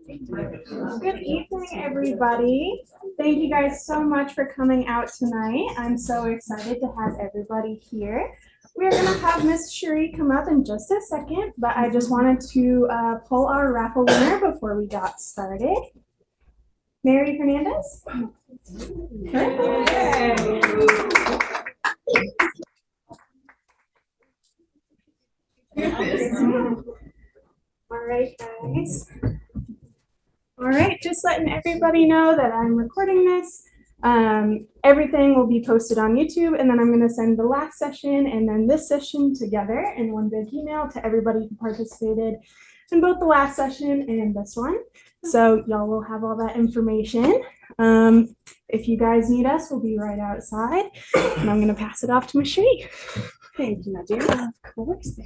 Good evening, everybody. Thank you guys so much for coming out tonight. I'm so excited to have everybody here. We're going to have Miss Cherie come up in just a second, but I just wanted to pull our raffle winner before we got started. Mary Hernandez. All right, guys. All right, just letting everybody know that I'm recording this. Everything will be posted on YouTube, and then I'm going to send the last session and then this session together in one big email to everybody who participated in both the last session and this one. So y'all will have all that information. If you guys need us, we'll be right outside, and I'm going to pass it off to Ms. Cherie. Thank you, my dear. Of course.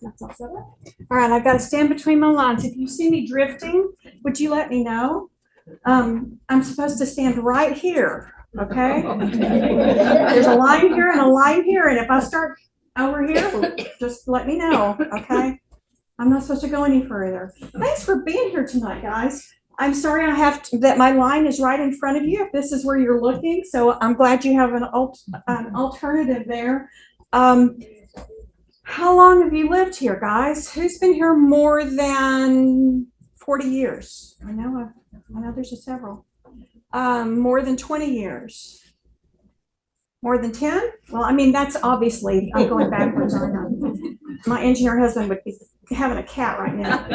That's all set up. All right, I've got to stand between my lines. If you see me drifting, would you let me know? I'm supposed to stand right here, okay? There's a line here and a line here, and if I start over here, just let me know, okay? I'm not supposed to go any further. Thanks for being here tonight, guys. I'm sorry that my line is right in front of you if this is where you're looking, so I'm glad you have an alternative there. How long have you lived here, guys? Who's been here more than 40 years? I know there's several. More than 20 years. More than 10? Well, I mean, that's obviously, I'm going backwards, aren't I? My engineer husband would be having a cat right now.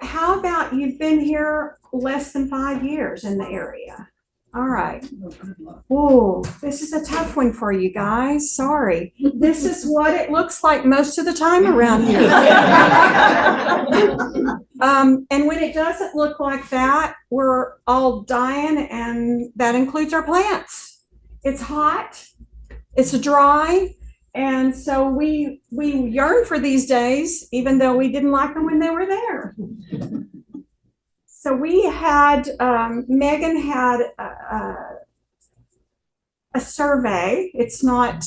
How about you've been here less than 5 years in the area? All right. Oh, this is a tough one for you guys. Sorry. This is what it looks like most of the time around here. And when it doesn't look like that, we're all dying, and that includes our plants. It's hot, it's dry, and so we yearn for these days, even though we didn't like them when they were there. So we had, Megan had a survey. It's not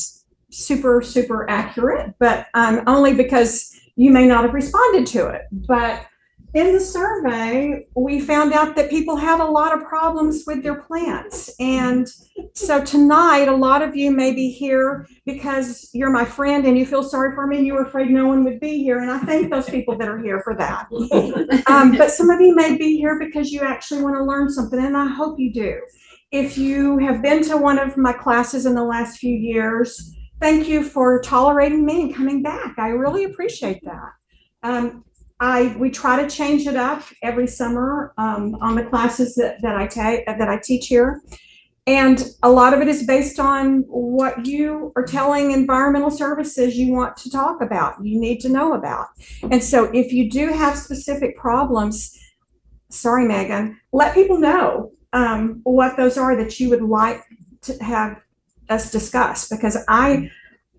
super accurate, but only because you may not have responded to it. But in the survey, we found out that people have a lot of problems with their plants. And so tonight, a lot of you may be here because you're my friend and you feel sorry for me and you were afraid no one would be here. And I thank those people that are here for that. But some of you may be here because you actually want to learn something, and I hope you do. If you have been to one of my classes in the last few years, thank you for tolerating me and coming back. I really appreciate that. We try to change it up every summer on the classes that I teach here. And a lot of it is based on what you are telling environmental services you want to talk about, you need to know about. And so if you do have specific problems, sorry, Megan, let people know what those are that you would like to have us discuss, because I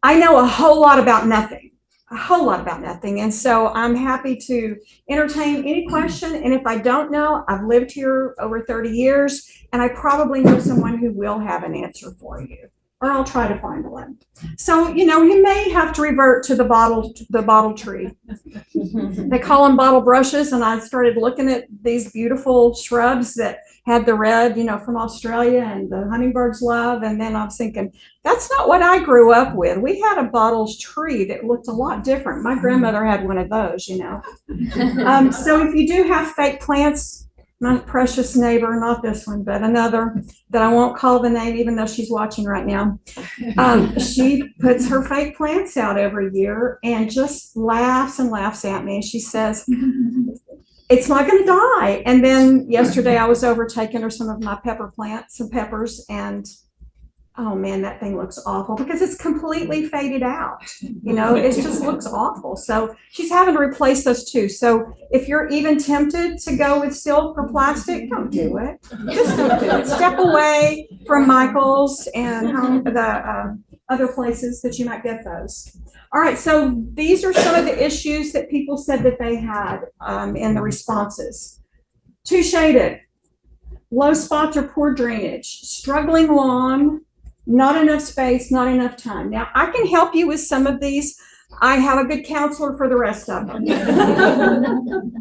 know a whole lot about nothing. And so I'm happy to entertain any question. And if I don't know, I've lived here over 30 years, and I probably know someone who will have an answer for you, or I'll try to find one. So, you may have to revert to the bottle tree. They call them bottle brushes. And I started looking at these beautiful shrubs that had the red, from Australia and the hummingbirds love. And then I was thinking, that's not what I grew up with. We had a bottles tree that looked a lot different. My grandmother had one of those, So if you do have fake plants, my precious neighbor, not this one, but another that I won't call the name, even though she's watching right now. She puts her fake plants out every year and just laughs and laughs at me. She says, it's not going to die. And then yesterday I was over taking her some of my pepper plants, some peppers, and oh man, that thing looks awful because it's completely faded out. It just looks awful. So she's having to replace those too. So if you're even tempted to go with silk or plastic, don't do it. Just don't do it. Step away from Michael's and the other places that you might get those. All right, so these are some of the issues that people said that they had in the responses. Too shaded, low spots or poor drainage, struggling lawn, not enough space, not enough time. Now, I can help you with some of these I have a good counselor for the rest of them.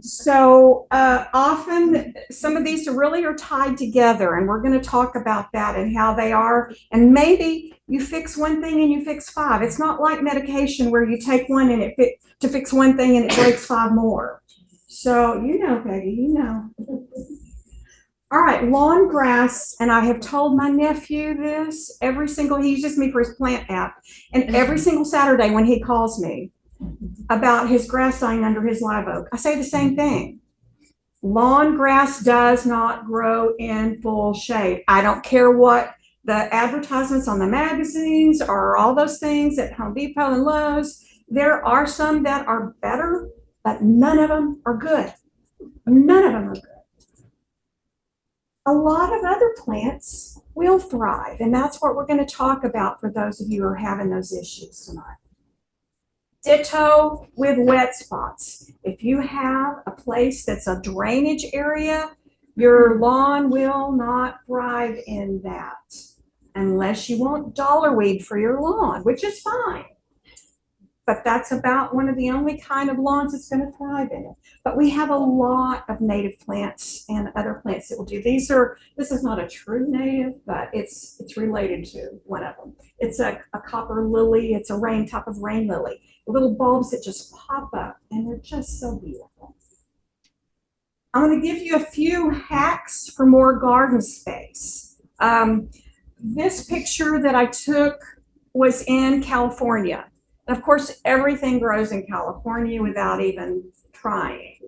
So often some of these really are tied together, and we're going to talk about that and how they are. And maybe you fix one thing and you fix five. It's not like medication where you take one and to fix one thing and it breaks five more. So you know, Peggy, you know. All right, lawn grass, and I have told my nephew this he uses me for his plant app, and every single Saturday when he calls me about his grass dying under his live oak, I say the same thing. Lawn grass does not grow in full shade. I don't care what the advertisements on the magazines or all those things at Home Depot and Lowe's. There are some that are better, but none of them are good. None of them are good. A lot of other plants will thrive, and that's what we're going to talk about for those of you who are having those issues tonight. Ditto with wet spots. If you have a place that's a drainage area, your lawn will not thrive in that unless you want dollarweed for your lawn, which is fine. But that's about one of the only kind of lawns that's going to thrive in it. But we have a lot of native plants and other plants that will do. This is not a true native, but it's related to one of them. It's a copper lily. It's a type of rain lily. Little bulbs that just pop up, and they're just so beautiful. I'm going to give you a few hacks for more garden space. This picture that I took was in California. Of course, everything grows in California without even trying.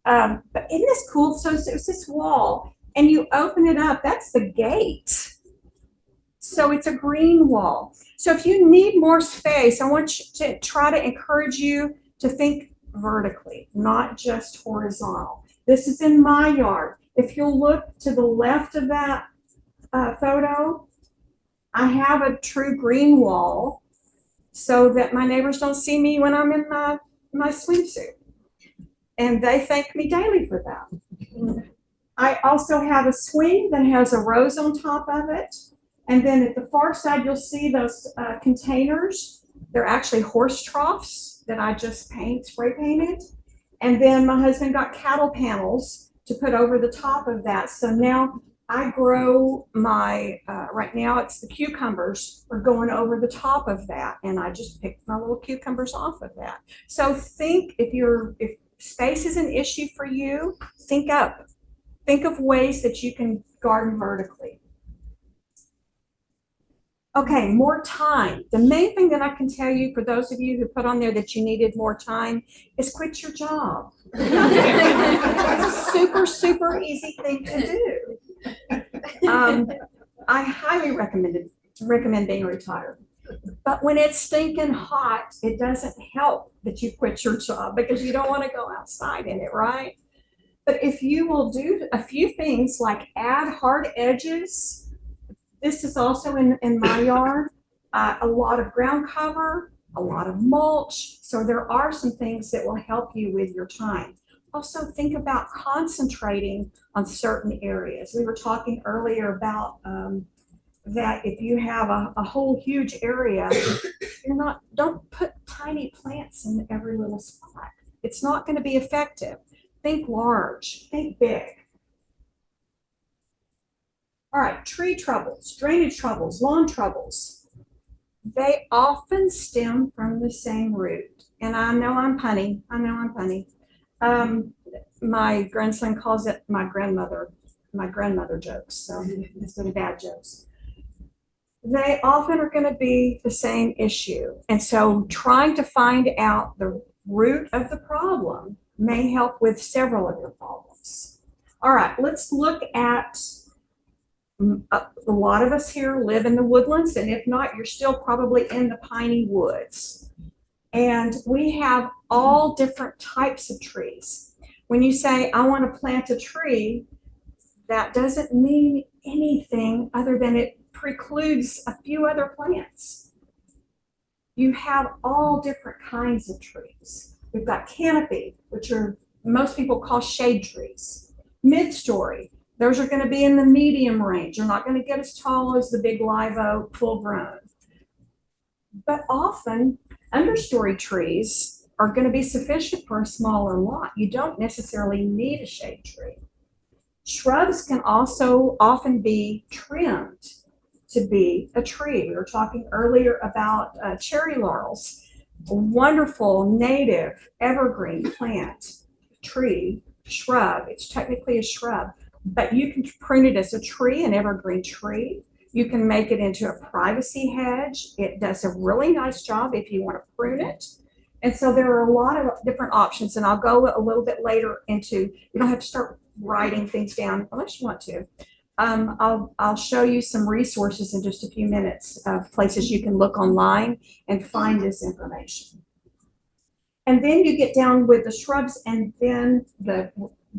But isn't this cool? So it's this wall, and you open it up. That's the gate. So it's a green wall. So if you need more space, I want you to try to encourage you to think vertically, not just horizontal. This is in my yard. If you'll look to the left of that photo, I have a true green wall, so that my neighbors don't see me when I'm in my swimsuit. And they thank me daily for that. I also have a swing that has a rose on top of it. And then at the far side, you'll see those containers. They're actually horse troughs that I just spray painted. And then my husband got cattle panels to put over the top of that. So now I grow right now it's the cucumbers are going over the top of that, and I just picked my little cucumbers off of that. So think if space is an issue for you, think up. Think of ways that you can garden vertically. Okay, more time. The main thing that I can tell you for those of you who put on there that you needed more time is quit your job. It's a super, super easy thing to do. I highly recommend being retired. But when it's stinking hot, it doesn't help that you quit your job because you don't want to go outside in it, right? But if you will do a few things like add hard edges, this is also in my yard, a lot of ground cover, a lot of mulch. So there are some things that will help you with your time. Also think about concentrating on certain areas. We were talking earlier about that if you have a whole huge area, don't put tiny plants in every little spot. It's not going to be effective. Think large, think big. All right, tree troubles, drainage troubles, lawn troubles. They often stem from the same root. And I know I'm punny. My grandson calls it my grandmother jokes, so instead of dad jokes. They often are going to be the same issue. And so trying to find out the root of the problem may help with several of your problems. All right, let's look at a lot of us here live in the woodlands, and if not, you're still probably in the piney woods. And we have all different types of trees. When you say, I want to plant a tree, that doesn't mean anything other than it precludes a few other plants. You have all different kinds of trees. We've got canopy, which are most people call shade trees. Mid-story, those are going to be in the medium range. You're not going to get as tall as the big live oak, full grown. But often Understory trees are going to be sufficient for a smaller lot. You don't necessarily need a shade tree. Shrubs can also often be trimmed to be a tree. We were talking earlier about cherry laurels, a wonderful native evergreen plant, tree, shrub. It's technically a shrub, but you can prune it as a tree, an evergreen tree. You can make it into a privacy hedge. It does a really nice job if you want to prune it. And so there are a lot of different options, and I'll go a little bit later into, you don't have to start writing things down unless you want to. I'll show you some resources in just a few minutes of places you can look online and find this information. And then you get down with the shrubs and then the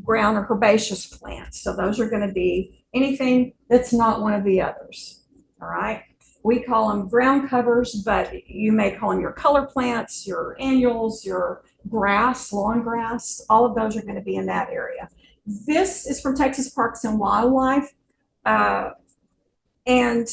ground or herbaceous plants. So those are going to be anything that's not one of the others. All right. We call them ground covers, but you may call them your color plants, your annuals, your grass, lawn grass. All of those are going to be in that area. This is from Texas Parks and Wildlife. And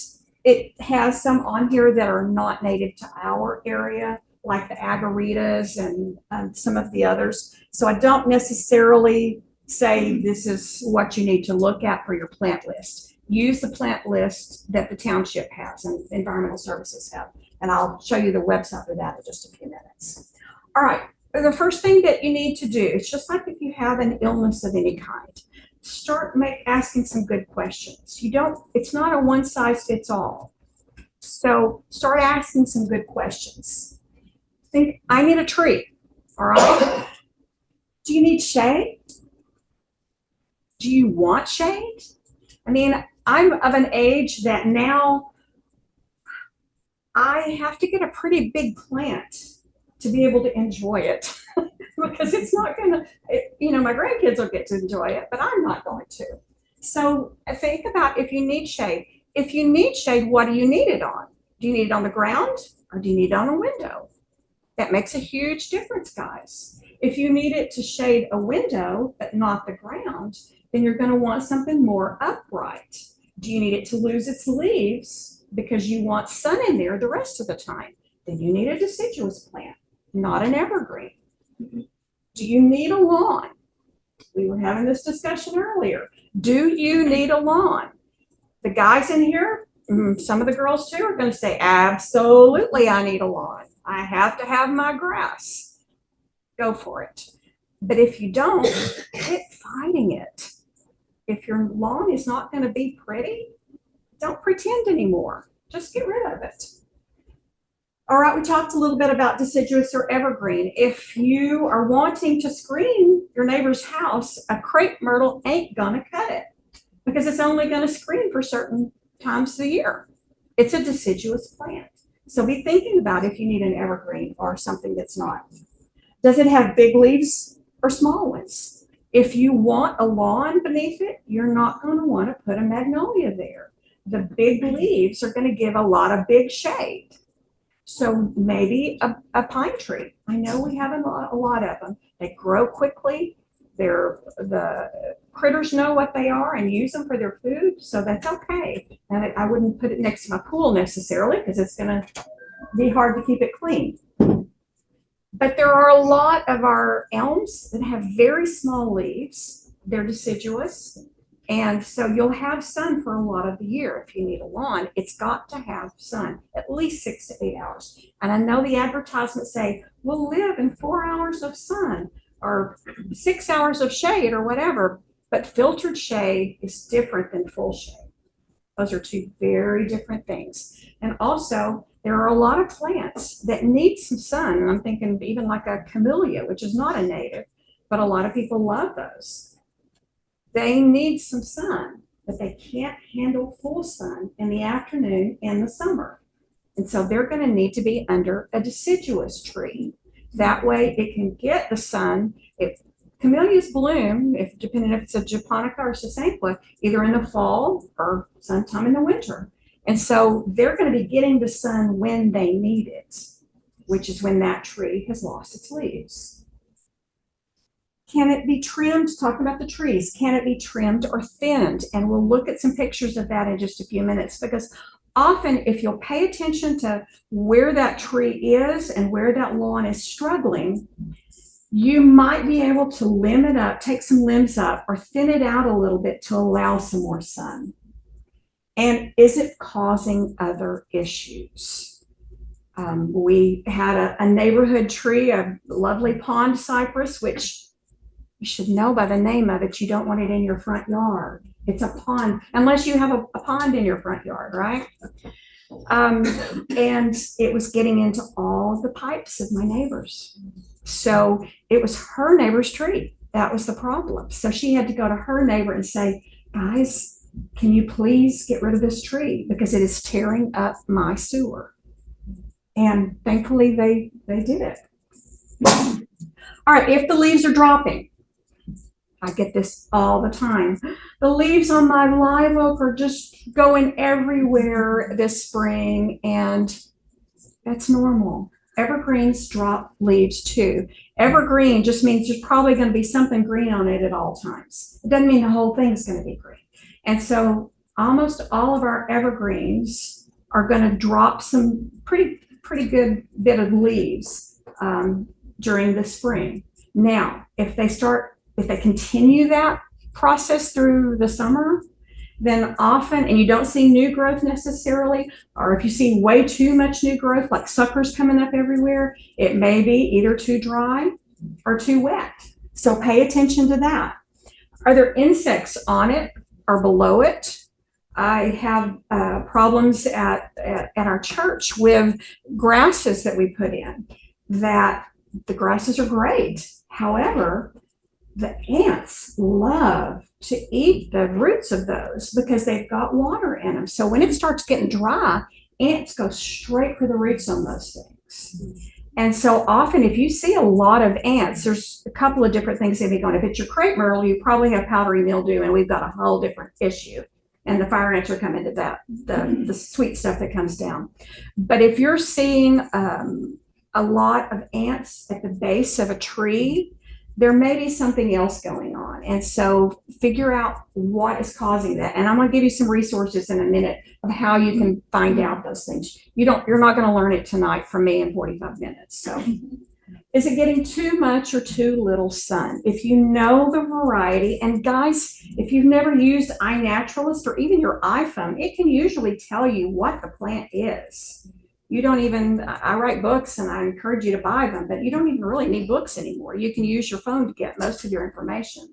it has some on here that are not native to our area, like the agaritas and some of the others. So I don't necessarily say this is what you need to look at for your plant list. Use the plant list that the township has and environmental services have. And I'll show you the website for that in just a few minutes. All right, the first thing that you need to do, it's just like if you have an illness of any kind, start asking some good questions. It's not a one size fits all. So start asking some good questions. Think, I need a tree, all right? Do you need shade? Do you want shade? I mean, I'm of an age that now I have to get a pretty big plant to be able to enjoy it because it's not gonna, my grandkids will get to enjoy it, but I'm not going to. So think about if you need shade. If you need shade, what do you need it on? Do you need it on the ground or do you need it on a window? That makes a huge difference, guys. If you need it to shade a window, but not the ground, then you're going to want something more upright. Do you need it to lose its leaves because you want sun in there the rest of the time? Then you need a deciduous plant, not an evergreen. Do you need a lawn? We were having this discussion earlier. Do you need a lawn? The guys in here, some of the girls too, are going to say, absolutely, I need a lawn. I have to have my grass. Go for it. But if you don't, quit fighting it. If your lawn is not going to be pretty, don't pretend anymore. Just get rid of it. All right, we talked a little bit about deciduous or evergreen. If you are wanting to screen your neighbor's house, a crepe myrtle ain't going to cut it because it's only going to screen for certain times of the year. It's a deciduous plant. So be thinking about if you need an evergreen or something that's not. Does it have big leaves or small ones? If you want a lawn beneath it, you're not going to want to put a magnolia there. The big leaves are going to give a lot of big shade. So maybe a pine tree. I know we have a lot of them. They grow quickly. The critters know what they are and use them for their food, so that's okay. And I wouldn't put it next to my pool necessarily because it's going to be hard to keep it clean. But there are a lot of our elms that have very small leaves. They're deciduous. And so you'll have sun for a lot of the year. If you need a lawn, it's got to have sun, at least 6 to 8 hours. And I know the advertisements say, we'll live in 4 hours of sun or 6 hours of shade or whatever. But filtered shade is different than full shade. Those are two very different things. And also, there are a lot of plants that need some sun. And I'm thinking even like a camellia, which is not a native, but a lot of people love those. They need some sun, but they can't handle full sun in the afternoon in the summer. And so they're going to need to be under a deciduous tree. That way it can get the sun. If camellias bloom, depending if it's a japonica or sasanqua, either in the fall or sometime in the winter. And so they're going to be getting the sun when they need it, which is when that tree has lost its leaves. Can it be trimmed? Talking about the trees, can it be trimmed or thinned? And we'll look at some pictures of that in just a few minutes because often if you'll pay attention to where that tree is and where that lawn is struggling, you might be able to limb it up, take some limbs up, or thin it out a little bit to allow some more sun. And is it causing other issues? We had a neighborhood tree, a lovely pond cypress, which you should know by the name of it, you don't want it in your front yard. It's a pond, unless you have a pond in your front yard, right? And it was getting into all of the pipes of my neighbors. So it was her neighbor's tree. That was the problem. So she had to go to her neighbor and say, guys, can you please get rid of this tree because it is tearing up my sewer? And thankfully they did it. All right, if the leaves are dropping, I get this all the time. The leaves on my live oak are just going everywhere this spring, and that's normal. Evergreens drop leaves too. Evergreen just means there's probably going to be something green on it at all times. It doesn't mean the whole thing's going to be green. And so almost all of our evergreens are going to drop some pretty good bit of leaves during the spring. Now, if they continue that process through the summer, then often, and you don't see new growth necessarily, or if you see way too much new growth, like suckers coming up everywhere, it may be either too dry or too wet. So pay attention to that. Are there insects on it or below it? I have problems at our church with grasses that we put in, that the grasses are great. However, the ants love to eat the roots of those because they've got water in them. So when it starts getting dry, ants go straight for the roots on those things. And so often if you see a lot of ants, there's a couple of different things that be going. If it's your crepe myrtle, you probably have powdery mildew, and we've got a whole different issue. And the fire ants are coming to that, the sweet stuff that comes down. But if you're seeing a lot of ants at the base of a tree, there may be something else going on. And so figure out what is causing that. And I'm going to give you some resources in a minute of how you can find out those things. You're not going to learn it tonight from me in 45 minutes. So is it getting too much or too little sun? If you know the variety, and guys, if you've never used iNaturalist or even your iPhone, it can usually tell you what the plant is. You don't even, I write books and I encourage you to buy them, but you don't even really need books anymore. You can use your phone to get most of your information.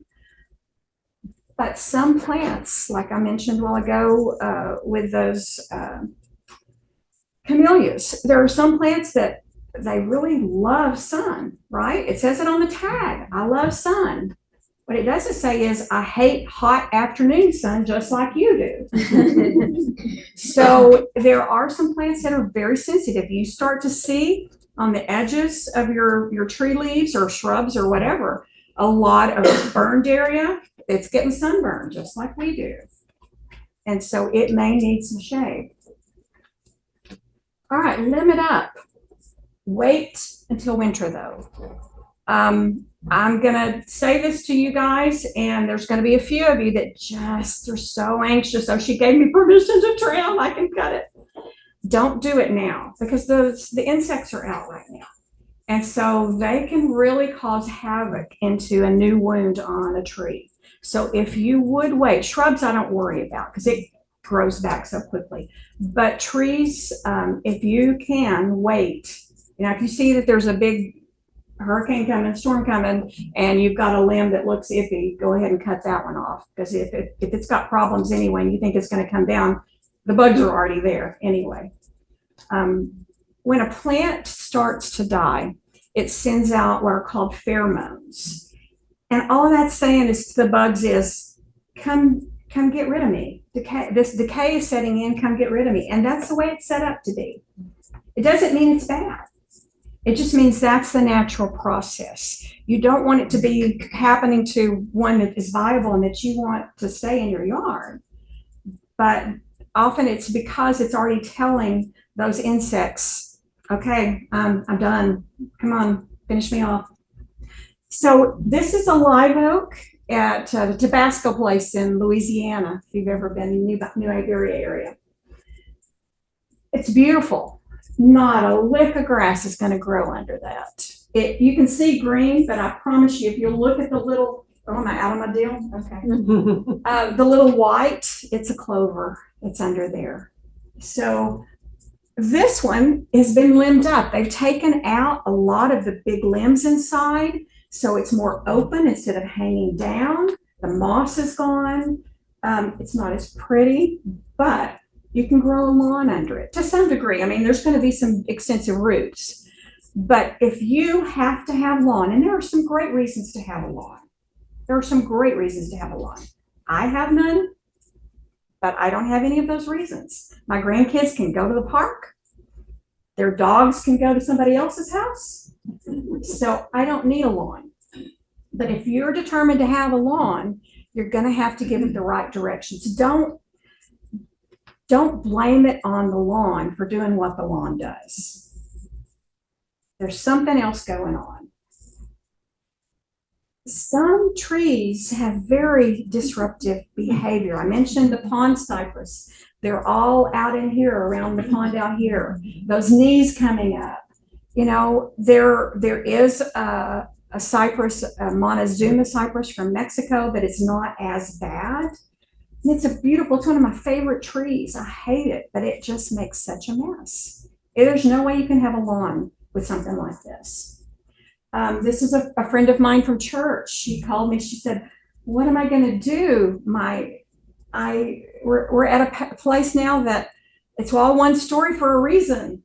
But some plants, like I mentioned a while ago with those camellias, there are some plants that they really love sun, right? It says it on the tag, I love sun. What it doesn't say is, I hate hot afternoon sun just like you do. So there are some plants that are very sensitive. You start to see on the edges of your tree leaves or shrubs or whatever, a lot of burned area. It's getting sunburned just like we do. And so it may need some shade. All right, limit up. Wait until winter though. I'm going to say this to you guys, and there's going to be a few of you that just are so anxious. Oh, she gave me permission to trim, I can cut it. Don't do it now because the insects are out right now. And so they can really cause havoc into a new wound on a tree. So if you would wait, shrubs I don't worry about because it grows back so quickly. But trees, if you can wait, if you see that there's a big hurricane coming, storm coming, and you've got a limb that looks iffy, go ahead and cut that one off. Because if it's got problems anyway, and you think it's going to come down, the bugs are already there anyway. When a plant starts to die, it sends out what are called pheromones. And all that's saying is to the bugs is, come get rid of me. This decay is setting in, come get rid of me. And that's the way it's set up to be. It doesn't mean it's bad. It just means that's the natural process. You don't want it to be happening to one that is viable and that you want to stay in your yard. But often it's because it's already telling those insects, okay, I'm done. Come on, finish me off. So this is a live oak at the Tabasco place in Louisiana, if you've ever been in the New Iberia area. It's beautiful. Not a lick of grass is going to grow under that. You can see green, but I promise you, if you look at the little, oh, am I out of my deal? Okay. The little white, it's a clover. It's under there. So this one has been limbed up. They've taken out a lot of the big limbs inside, so it's more open instead of hanging down. The moss is gone. It's not as pretty, but you can grow a lawn under it to some degree. I mean, there's going to be some extensive roots, but if you have to have lawn, and there are some great reasons to have a lawn. There are some great reasons to have a lawn. I have none, but I don't have any of those reasons. My grandkids can go to the park. Their dogs can go to somebody else's house. So I don't need a lawn. But if you're determined to have a lawn, you're going to have to give it the right directions. Don't blame it on the lawn for doing what the lawn does. There's something else going on. Some trees have very disruptive behavior. I mentioned the pond cypress. They're all out in here around the pond out here. Those knees coming up. You know, there is a cypress, a Montezuma cypress from Mexico, but it's not as bad. And it's it's one of my favorite trees. I hate it, but it just makes such a mess. There's no way you can have a lawn with something like this. This is a friend of mine from church. She called me. She said, "What am I going to do? We're at a place now that it's all one story for a reason,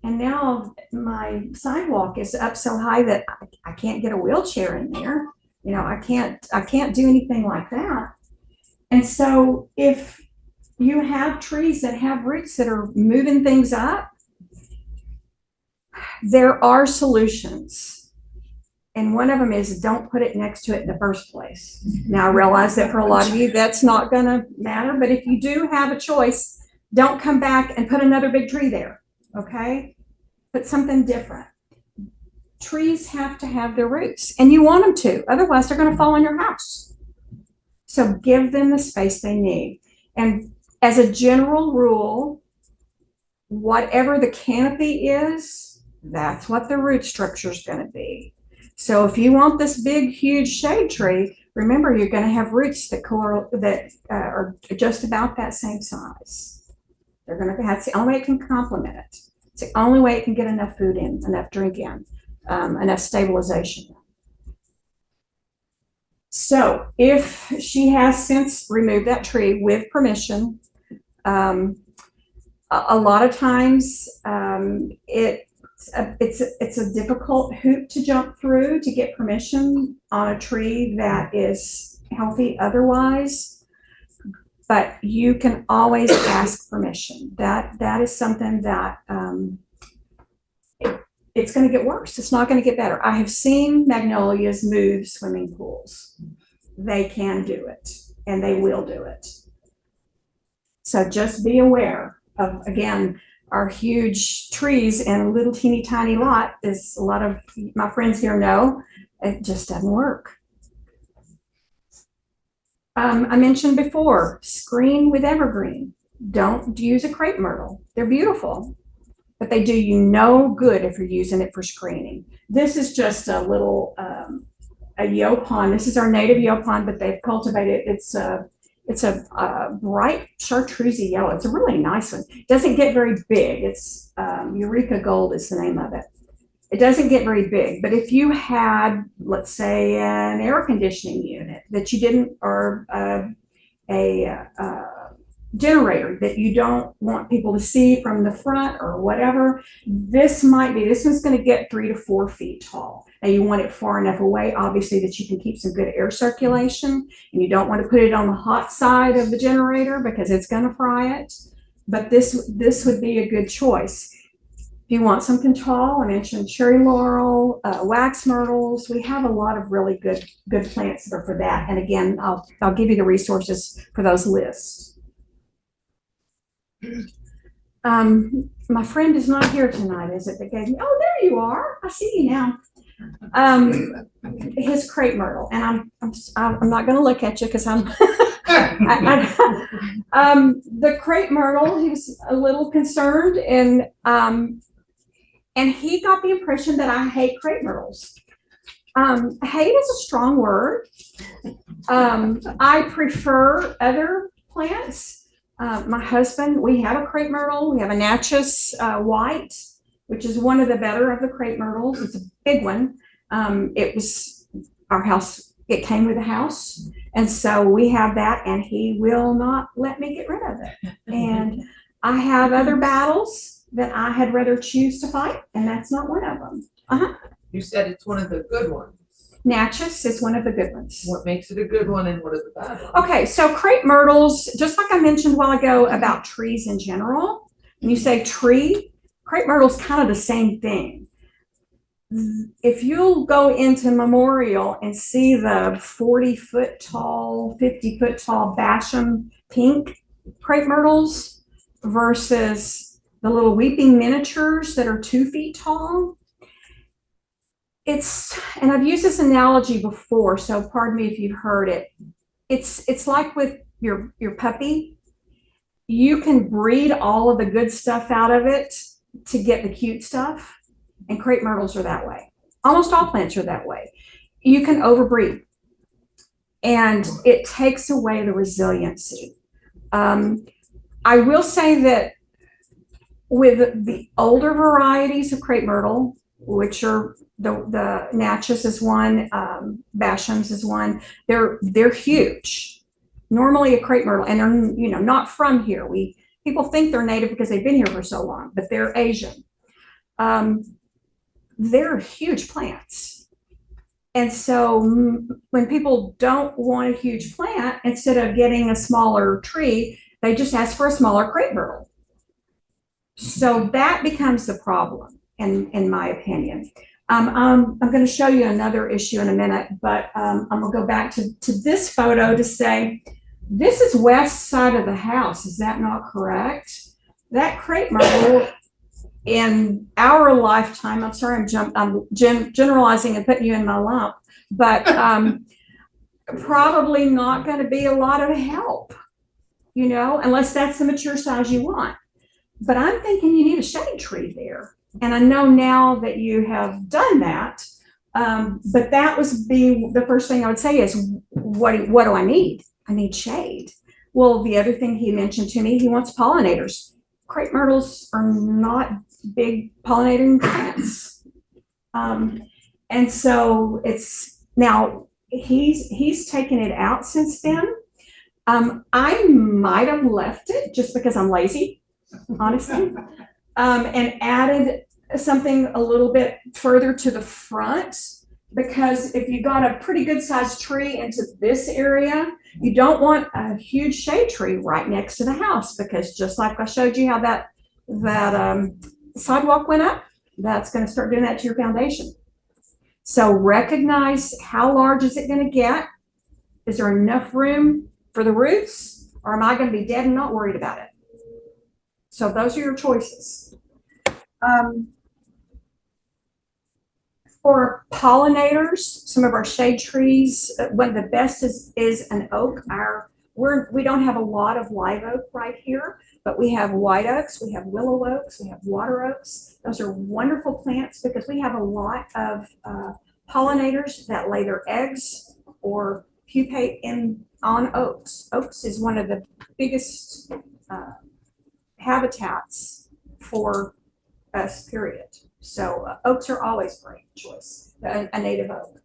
and now my sidewalk is up so high that I can't get a wheelchair in there. You know, I can't do anything like that." And so if you have trees that have roots that are moving things up, there are solutions. And one of them is don't put it next to it in the first place. Now, I realize that for a lot of you, that's not going to matter. But if you do have a choice, don't come back and put another big tree there. Okay? Put something different. Trees have to have their roots, and you want them to. Otherwise, they're going to fall on your house. So give them the space they need. And as a general rule, whatever the canopy is, that's what the root structure is going to be. So if you want this big, huge shade tree, remember you're going to have roots that are just about that same size. They're going to. That's the only way it can complement it. It's the only way it can get enough food in, enough drink in, enough stabilization. So if she has since removed that tree with permission, a lot of times it's a difficult hoop to jump through to get permission on a tree that is healthy otherwise, but you can always ask permission. That is something that it's going to get worse. It's not going to get better. I have seen magnolias move swimming pools. They can do it, and they will do it. So just be aware of, again, our huge trees and a little teeny tiny lot, as a lot of my friends here know, it just doesn't work. I mentioned before, screen with evergreen. Don't use a crepe myrtle. They're beautiful, but they do you no good if you're using it for screening. This is just a little a yaupon. This is our native yaupon, but they've cultivated. It's a bright chartreuse yellow. It's a really nice one. It doesn't get very big. It's Eureka Gold is the name of it. It doesn't get very big, but if you had, let's say, an air conditioning unit that you didn't, or a generator that you don't want people to see from the front or whatever, this one's going to get 3 to 4 feet tall. Now you want it far enough away, obviously, that you can keep some good air circulation, and you don't want to put it on the hot side of the generator because it's going to fry it. But this would be a good choice. If you want something tall, I mentioned cherry laurel, wax myrtles. We have a lot of really good plants that are for that. And again, I'll give you the resources for those lists. My friend is not here tonight, is it? That gave me. Oh, there you are. I see you now. His crepe myrtle, and I'm not going to look at you because I'm The crepe myrtle, he was a little concerned, and he got the impression that I hate crepe myrtles. Hate is a strong word. I prefer other plants. My husband, we have a crepe myrtle. We have a Natchez white, which is one of the better of the crepe myrtles. It's a big one. It was our house. It came with the house. And so we have that, and he will not let me get rid of it. And I have other battles that I had rather choose to fight, and that's not one of them. You said it's one of the good ones. Natchez is one of the good ones. What makes it a good one and what are the bad ones? Okay, so crepe myrtles, just like I mentioned a while ago about trees in general, when you say tree, crepe myrtle's kind of the same thing. If you'll go into Memorial and see the 40-foot tall, 50-foot tall Basham pink crepe myrtles versus the little weeping miniatures that are 2 feet tall, and I've used this analogy before, so pardon me if you've heard it. It's like with your puppy. You can breed all of the good stuff out of it to get the cute stuff, and crepe myrtles are that way. Almost all plants are that way. You can overbreed, and it takes away the resiliency. I will say that with the older varieties of crepe myrtle, which are the Natchez is one, Bashams is one. They're huge. Normally a crepe myrtle, and they're not from here. People think they're native because they've been here for so long, but they're Asian. They're huge plants, and so when people don't want a huge plant, instead of getting a smaller tree, they just ask for a smaller crepe myrtle. So that becomes the problem, in my opinion. I'm going to show you another issue in a minute, but I'm going to go back to this photo to say, this is west side of the house. Is that not correct? That crepe myrtle in our lifetime, I'm sorry, I'm generalizing and putting you in my lump, but probably not going to be a lot of help, unless that's the mature size you want. But I'm thinking you need a shade tree there. And I know now that you have done that, but that was the first thing I would say is, what do I need? I need shade. Well, the other thing he mentioned to me, he wants pollinators. Crepe myrtles are not big pollinating plants. And so now he's taken it out since then. I might have left it just because I'm lazy, honestly. And added something a little bit further to the front, because if you got a pretty good sized tree into this area, you don't want a huge shade tree right next to the house, because just like I showed you how that sidewalk went up, that's going to start doing that to your foundation. So recognize, how large is it going to get? Is there enough room for the roots, or am I going to be dead and not worried about it? So those are your choices. For pollinators, some of our shade trees, one of the best is an oak. We don't have a lot of live oak right here, but we have white oaks, we have willow oaks, we have water oaks. Those are wonderful plants because we have a lot of pollinators that lay their eggs or pupate on oaks. Oaks is one of the biggest habitats for us, period. So oaks are always a great choice, a native oak.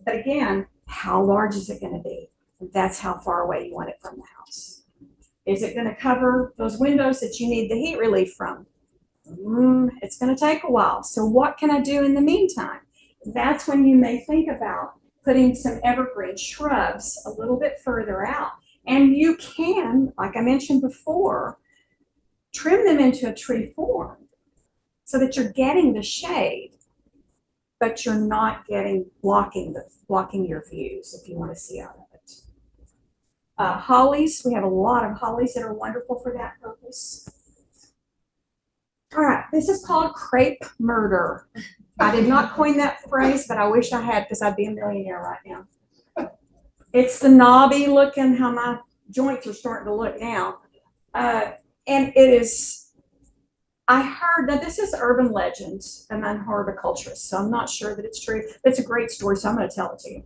But again, how large is it going to be? That's how far away you want it from the house. Is it going to cover those windows that you need the heat relief from? It's going to take a while. So what can I do in the meantime? That's when you may think about putting some evergreen shrubs a little bit further out. And you can, like I mentioned before, trim them into a tree form so that you're getting the shade, but you're not blocking your views if you want to see out of it. Hollies, we have a lot of hollies that are wonderful for that purpose. All right, this is called crepe murder. I did not coin that phrase, but I wish I had, because I'd be a millionaire right now. It's the knobby looking, how my joints are starting to look now. And it is, I heard that this is urban legend among horticulturists, so I'm not sure that it's true. It's a great story, so I'm going to tell it to you.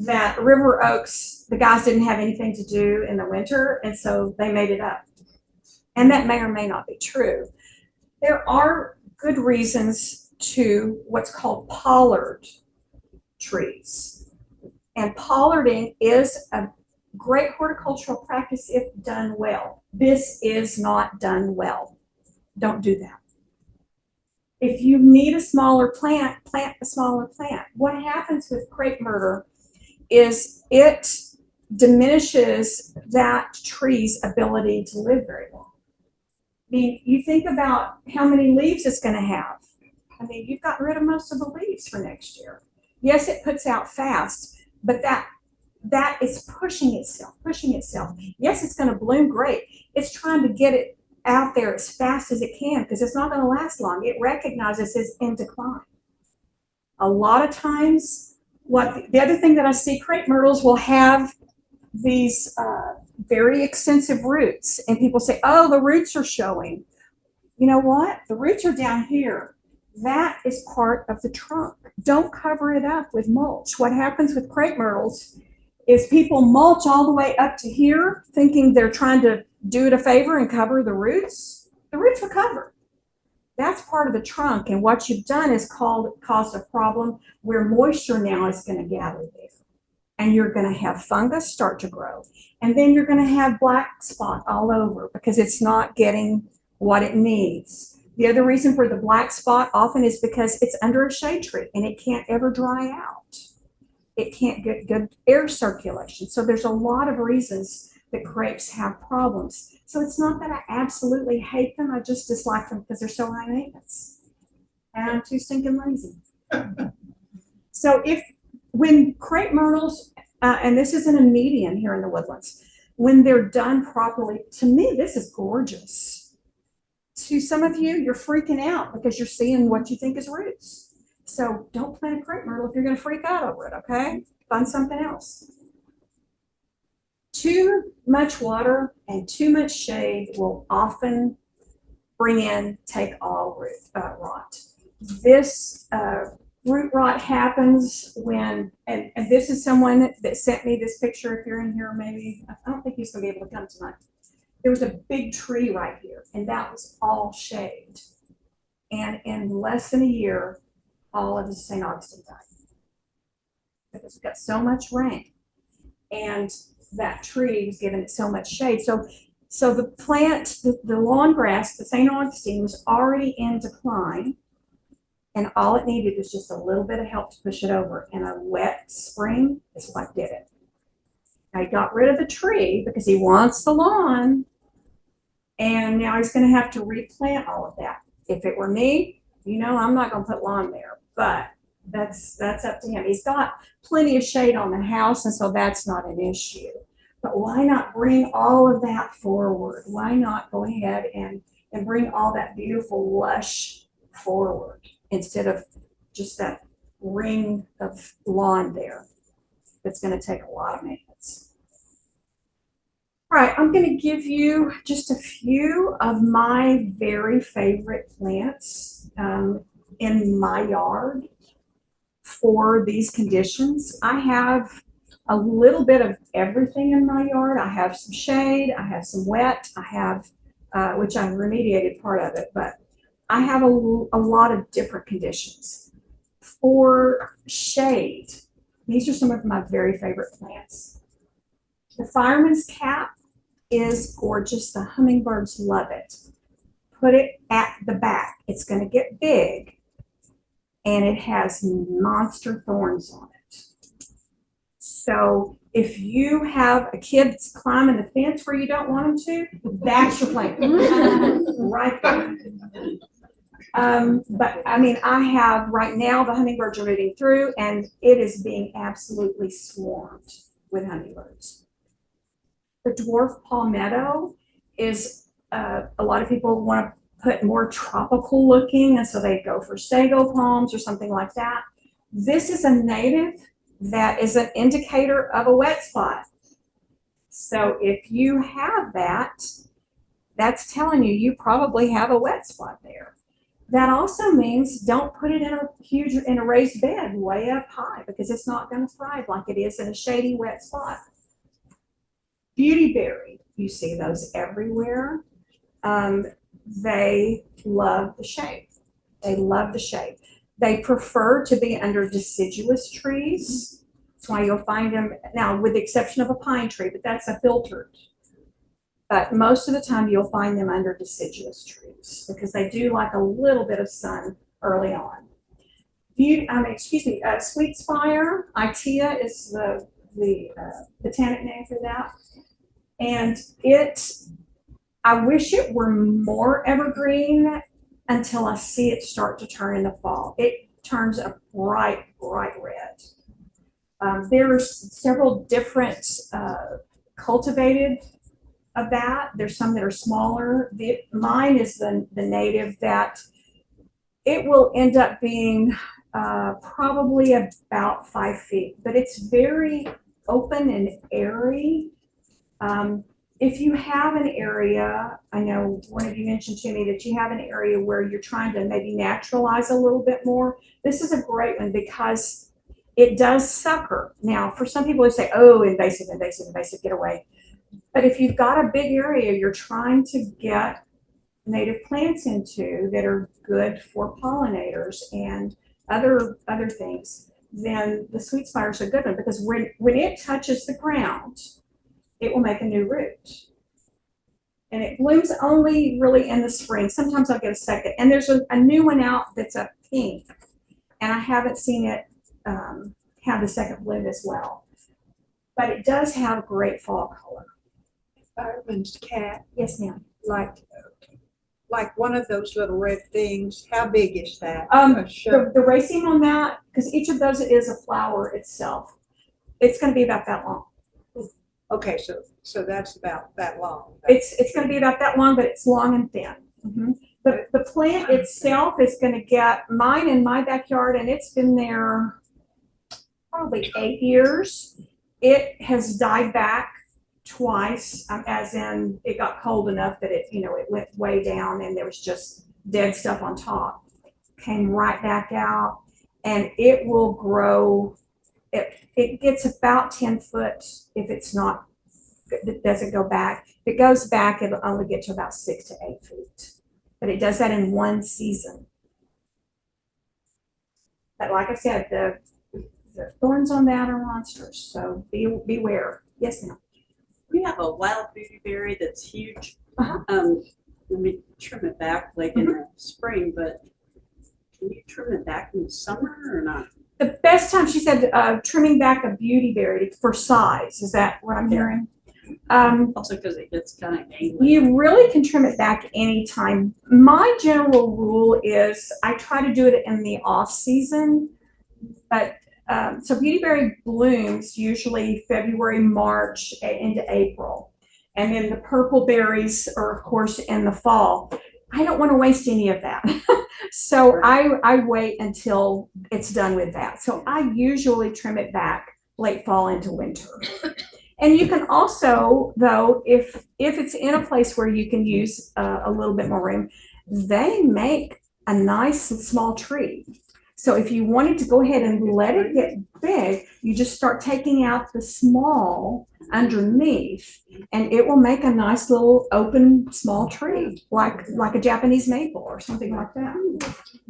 That River Oaks, the guys didn't have anything to do in the winter, and so they made it up. And that may or may not be true. There are good reasons to what's called pollard trees. And pollarding is a great horticultural practice if done well. This is not done well. Don't do that. If you need a smaller plant, plant a smaller plant. What happens with crepe myrtle is it diminishes that tree's ability to live very long. I mean, you think about how many leaves it's going to have. I mean, you've gotten rid of most of the leaves for next year. Yes, it puts out fast, but that is pushing itself. Yes, it's going to bloom great. It's trying to get it out there as fast as it can because it's not going to last long. It recognizes it's in decline. A lot of times, the other thing that I see, crepe myrtles will have these very extensive roots, and people say, oh, the roots are showing. You know what? The roots are down here. That is part of the trunk. Don't cover it up with mulch. What happens with crepe myrtles is people mulch all the way up to here, thinking they're trying to do it a favor and cover the roots. The roots are covered. That's part of the trunk, and what you've done is caused a problem where moisture now is going to gather there. And you're going to have fungus start to grow. And then you're going to have black spot all over because it's not getting what it needs. The other reason for the black spot often is because it's under a shade tree and it can't ever dry out. It can't get good air circulation. So there's a lot of reasons that crepes have problems. So it's not that I absolutely hate them. I just dislike them because they're so high maintenance. And I'm too stinking lazy. So when crepe myrtles, and this isn't a median here in the Woodlands, when they're done properly, to me, this is gorgeous. To some of you, you're freaking out because you're seeing what you think is roots. So don't plant a crepe myrtle if you're going to freak out over it, okay? Find something else. Too much water and too much shade will often take all root rot. This root rot happens when, and this is someone that sent me this picture. If you're in here, maybe, I don't think he's going to be able to come tonight. There was a big tree right here, and that was all shade. And in less than a year, all of the St. Augustine died because it got so much rain, and that tree was giving it so much shade. So the plant, the lawn grass, the St. Augustine, was already in decline. And all it needed was just a little bit of help to push it over. And a wet spring is what did it. I got rid of the tree because he wants the lawn. And now he's going to have to replant all of that. If it were me, you know, I'm not going to put lawn there. But that's up to him. He's got plenty of shade on the house, and so that's not an issue. But why not bring all of that forward? Why not go ahead and bring all that beautiful lush forward instead of just that ring of lawn there that's going to take a lot of maintenance. All right, I'm going to give you just a few of my very favorite plants in my yard for these conditions. I have a little bit of everything in my yard. I have some shade, I have some wet, I have, which I remediated part of it, but I have a lot of different conditions. For shade, these are some of my very favorite plants. The fireman's cap is gorgeous. The hummingbirds love it. Put it at the back. It's going to get big, and it has monster thorns on it. So if you have a kid that's climbing the fence where you don't want them to, that's your plant. Right there. But I mean, I have right now, the hummingbirds are moving through, and it is being absolutely swarmed with hummingbirds. The dwarf palmetto is, a lot of people want to put more tropical looking, and so they go for sago palms or something like that. This is a native that is an indicator of a wet spot. So if you have that, that's telling you probably have a wet spot there. That also means don't put it in a raised bed way up high because it's not going to thrive like it is in a shady, wet spot. Beautyberry, you see those everywhere. They love the shade. They love the shade. They prefer to be under deciduous trees. That's why you'll find them now, with the exception of a pine tree, but that's a filtered. But most of the time you'll find them under deciduous trees because they do like a little bit of sun early on. Sweet Spire, Itea is the botanic name for that. And I wish it were more evergreen until I see it start to turn in the fall. It turns a bright, bright red. There's several different cultivated of that. There's some that are smaller. Mine is the native that it will end up being probably about 5 feet, but it's very open and airy. If you have an area, I know one of you mentioned to me that you have an area where you're trying to maybe naturalize a little bit more, this is a great one because it does sucker. Now, for some people who say, oh, invasive, invasive, invasive, get away. But if you've got a big area you're trying to get native plants into that are good for pollinators and other things, then the Sweet Spire is a good one because when it touches the ground, it will make a new root. And it blooms only really in the spring. Sometimes I'll get a second. And there's a new one out that's a pink. And I haven't seen it have the second bloom as well. But it does have great fall color. Fireman's cat, Yes, ma'am. like one of those little red things. How big is that? The raceme on that, because each of those is a flower itself, it's going to be about that long. Okay, so that's about that long. It's going to be about that long, but it's long and thin. The plant itself is going to get mine in my backyard, and it's been there probably 8 years. It has died back twice, as in it got cold enough that it went way down and there was just dead stuff on top. Came right back out, and it will grow. It gets about 10 foot if it doesn't go back. If it goes back, it'll only get to about 6 to 8 feet. But it does that in one season. But like I said, the thorns on that are monsters, so beware. Yes, ma'am. We have a wild beautyberry that's huge. Uh-huh. Let me trim it back like in the spring, but can you trim it back in the summer or not? The best time, she said, trimming back a beautyberry for size. Is that what I'm hearing? Also because it gets kind of angry. You really can trim it back anytime. My general rule is I try to do it in the off season, but so beautyberry blooms usually February, March into April. And then the purple berries are, of course, in the fall. I don't want to waste any of that. So I wait until it's done with that. So I usually trim it back late fall into winter. And you can also, though, if it's in a place where you can use a little bit more room, they make a nice small tree. So if you wanted to go ahead and let it get big, you just start taking out the small underneath, and it will make a nice little open small tree, like a Japanese maple or something like that.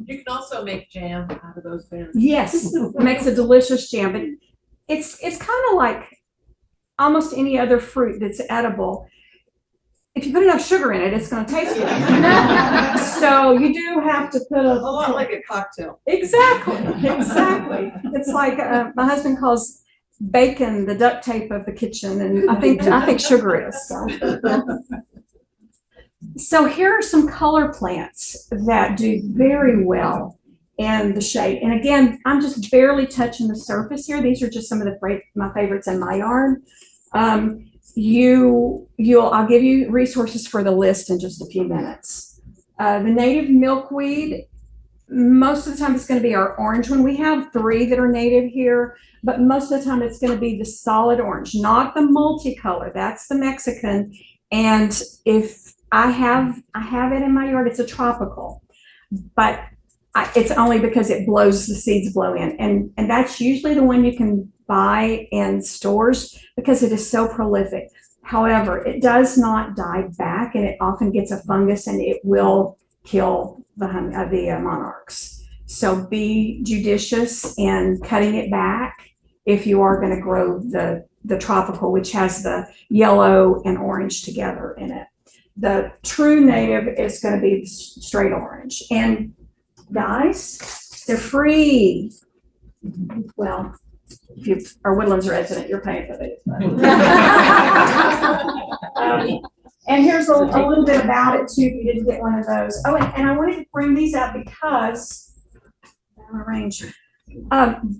You can also make jam out of those berries. Yes, it makes a delicious jam. But it's kind of like almost any other fruit that's edible. If you put enough sugar in it, it's going to taste good. So you do have to put A lot like a cocktail. Exactly. It's like my husband calls bacon the duct tape of the kitchen, and I think sugar is. So here are some color plants that do very well in the shade. And again, I'm just barely touching the surface here. These are just some of my favorites in my yard. I'll give you resources for the list in just a few minutes. The native milkweed Most of the time it's going to be our orange one. We have 3 that are native here, but most of the time it's going to be the solid orange, not the multicolor. That's the Mexican. And if I have it in my yard, it's a tropical, but it's only because it blows, the seeds blow in. And that's usually the one you can buy in stores because it is so prolific. However, it does not die back, and it often gets a fungus, and it will kill the monarchs. So be judicious in cutting it back if you are going to grow the tropical, which has the yellow and orange together in it. The true native is going to be straight orange. And guys, they're free. Well, if you are Woodlands resident, you're paying for these. And here's a little bit about it too, if you didn't get one of those. Oh, and I wanted to bring these out because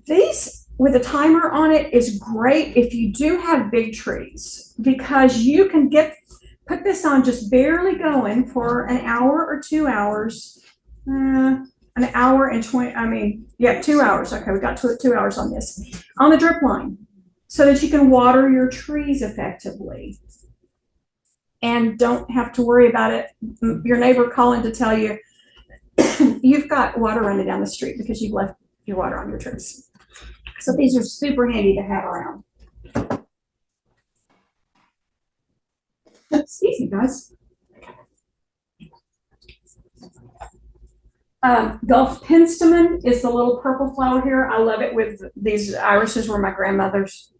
these with a timer on it is great if you do have big trees, because you can put this on just barely going for an hour or 2 hours. An hour and 20, 2 hours. Okay, we got 2 hours on this. On the drip line, so that you can water your trees effectively. And don't have to worry about it. Your neighbor calling to tell you you've got water running down the street because you've left your water on your trees. So these are super handy to have around. Excuse me, guys. Gulf penstemon is the little purple flower here. I love it. With these irises were my grandmother's.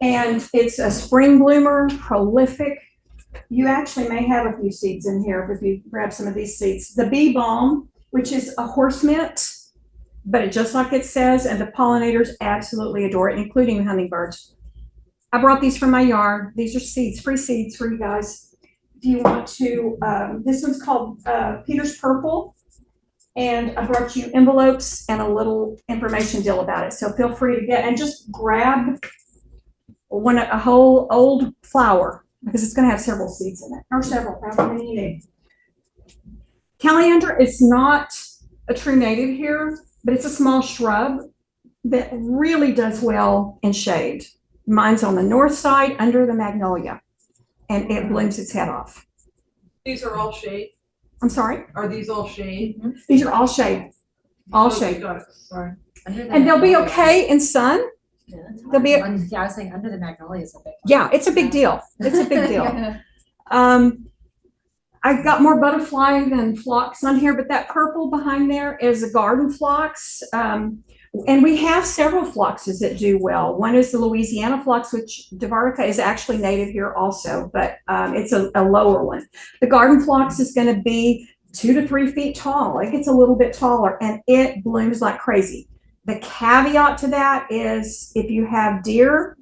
And it's a spring bloomer, prolific. You actually may have a few seeds in here if you grab some of these seeds. The bee balm, which is a horse mint, but it just like it says, and the pollinators absolutely adore it, including hummingbirds. I brought these from my yard. These are seeds, free seeds for you guys. If you want to, this one's called Peter's Purple, and I brought you envelopes and a little information deal about it. So feel free to get, and just grab a whole old flower, because it's going to have several seeds in it, or several, however many you need. Caliandra is not a true native here, but it's a small shrub that really does well in shade. Mine's on the north side under the magnolia, and it blooms its head off. These are all shade? I'm sorry? Are these all shade? These are all shade. All Okay, shade. got it. Sorry. And they'll be okay in sun. They'll be, Yeah, I was saying under the magnolia is a big one. yeah, it's a big deal. It's a big deal. I've got more butterfly than phlox on here, but that purple behind there is a garden phlox. And we have several phloxes that do well. One is the Louisiana phlox, which Devarica is actually native here also, but it's a lower one. The garden phlox is going to be 2 to 3 feet tall. It gets a little bit taller, and it blooms like crazy. The caveat to that is if you have deer,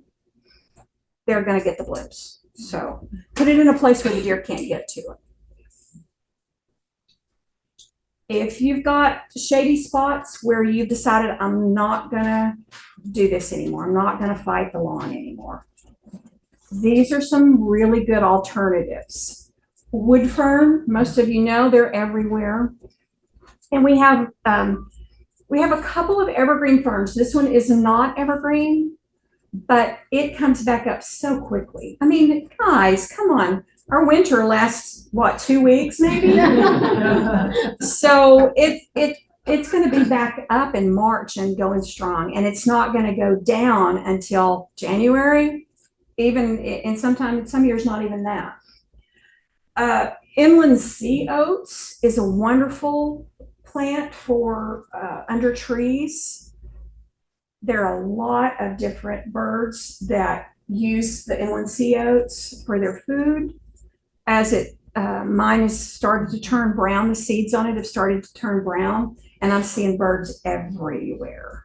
they're going to get the blooms. So put it in a place where the deer can't get to it. If you've got shady spots where you've decided, I'm not going to do this anymore, I'm not going to fight the lawn anymore, these are some really good alternatives. Wood fern, most of you know, they're everywhere. And we have a couple of evergreen ferns. This one is not evergreen, but it comes back up so quickly. I mean, guys, come on. Our winter lasts, what, 2 weeks maybe? So it's going to be back up in March and going strong, and it's not going to go down until January, even in some years, not even that. Inland sea oats is a wonderful plant for under trees. There are a lot of different birds that use the inland sea oats for their food. As mine has started to turn brown, the seeds on it have started to turn brown, and I'm seeing birds everywhere.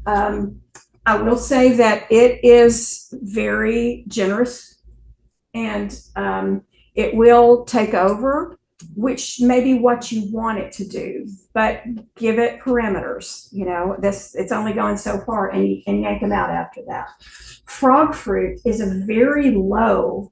I will say that it is very generous, and it will take over, which may be what you want it to do, but give it parameters. You know, it's only going so far, and yank them out after that. Frog fruit is a very low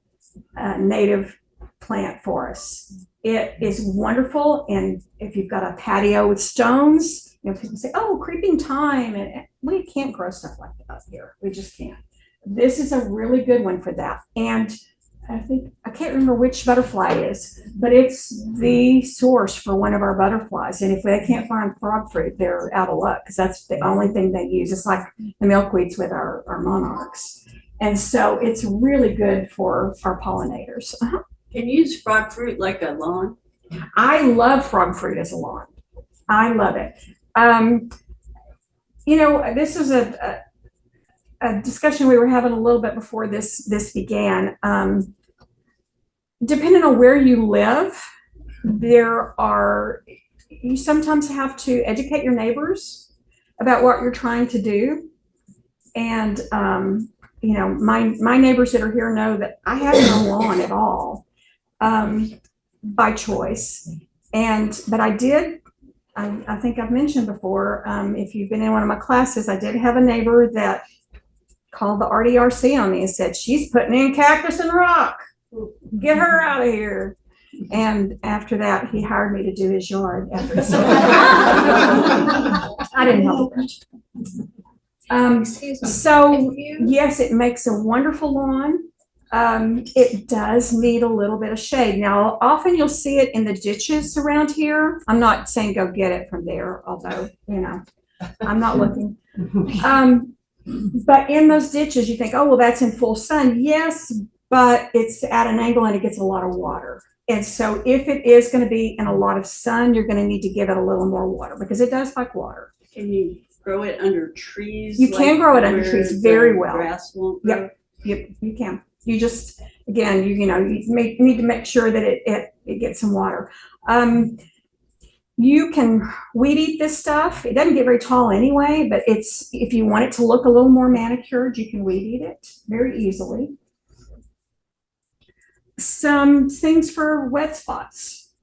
native plant for us. It is wonderful, and if you've got a patio with stones, people say, "Oh, creeping thyme," and we can't grow stuff like that up here. We just can't. This is a really good one for that, and I can't remember which butterfly is, but it's the source for one of our butterflies. And if they can't find frog fruit, they're out of luck because that's the only thing they use. It's like the milkweeds with our monarchs. And so it's really good for our pollinators. Can you use frog fruit like a lawn? I love frog fruit as a lawn. I love it. This is a discussion we were having a little bit before this began. Depending on where you live, you sometimes have to educate your neighbors about what you're trying to do. And my neighbors that are here know that I have no lawn at all, by choice. But I think I've mentioned before, if you've been in one of my classes, I did have a neighbor that called the RDRC on me and said, "She's putting in cactus and rock. Get her out of here." And after that, he hired me to do his yard after he said I didn't help much. So yes, it makes a wonderful lawn. It does need a little bit of shade. Now, often you'll see it in the ditches around here. I'm not saying go get it from there, although, I'm not looking. But in those ditches, you think, oh, well, that's in full sun. Yes, but it's at an angle and it gets a lot of water. And so if it is going to be in a lot of sun, you're going to need to give it a little more water because it does like water. Can you grow it under trees? You can grow it under trees very well. Grass won't grow? Yep, you can. You just, again, you need to make sure that it gets some water. You can weed eat this stuff. It doesn't get very tall anyway, but if you want it to look a little more manicured, you can weed eat it very easily. Some things for wet spots.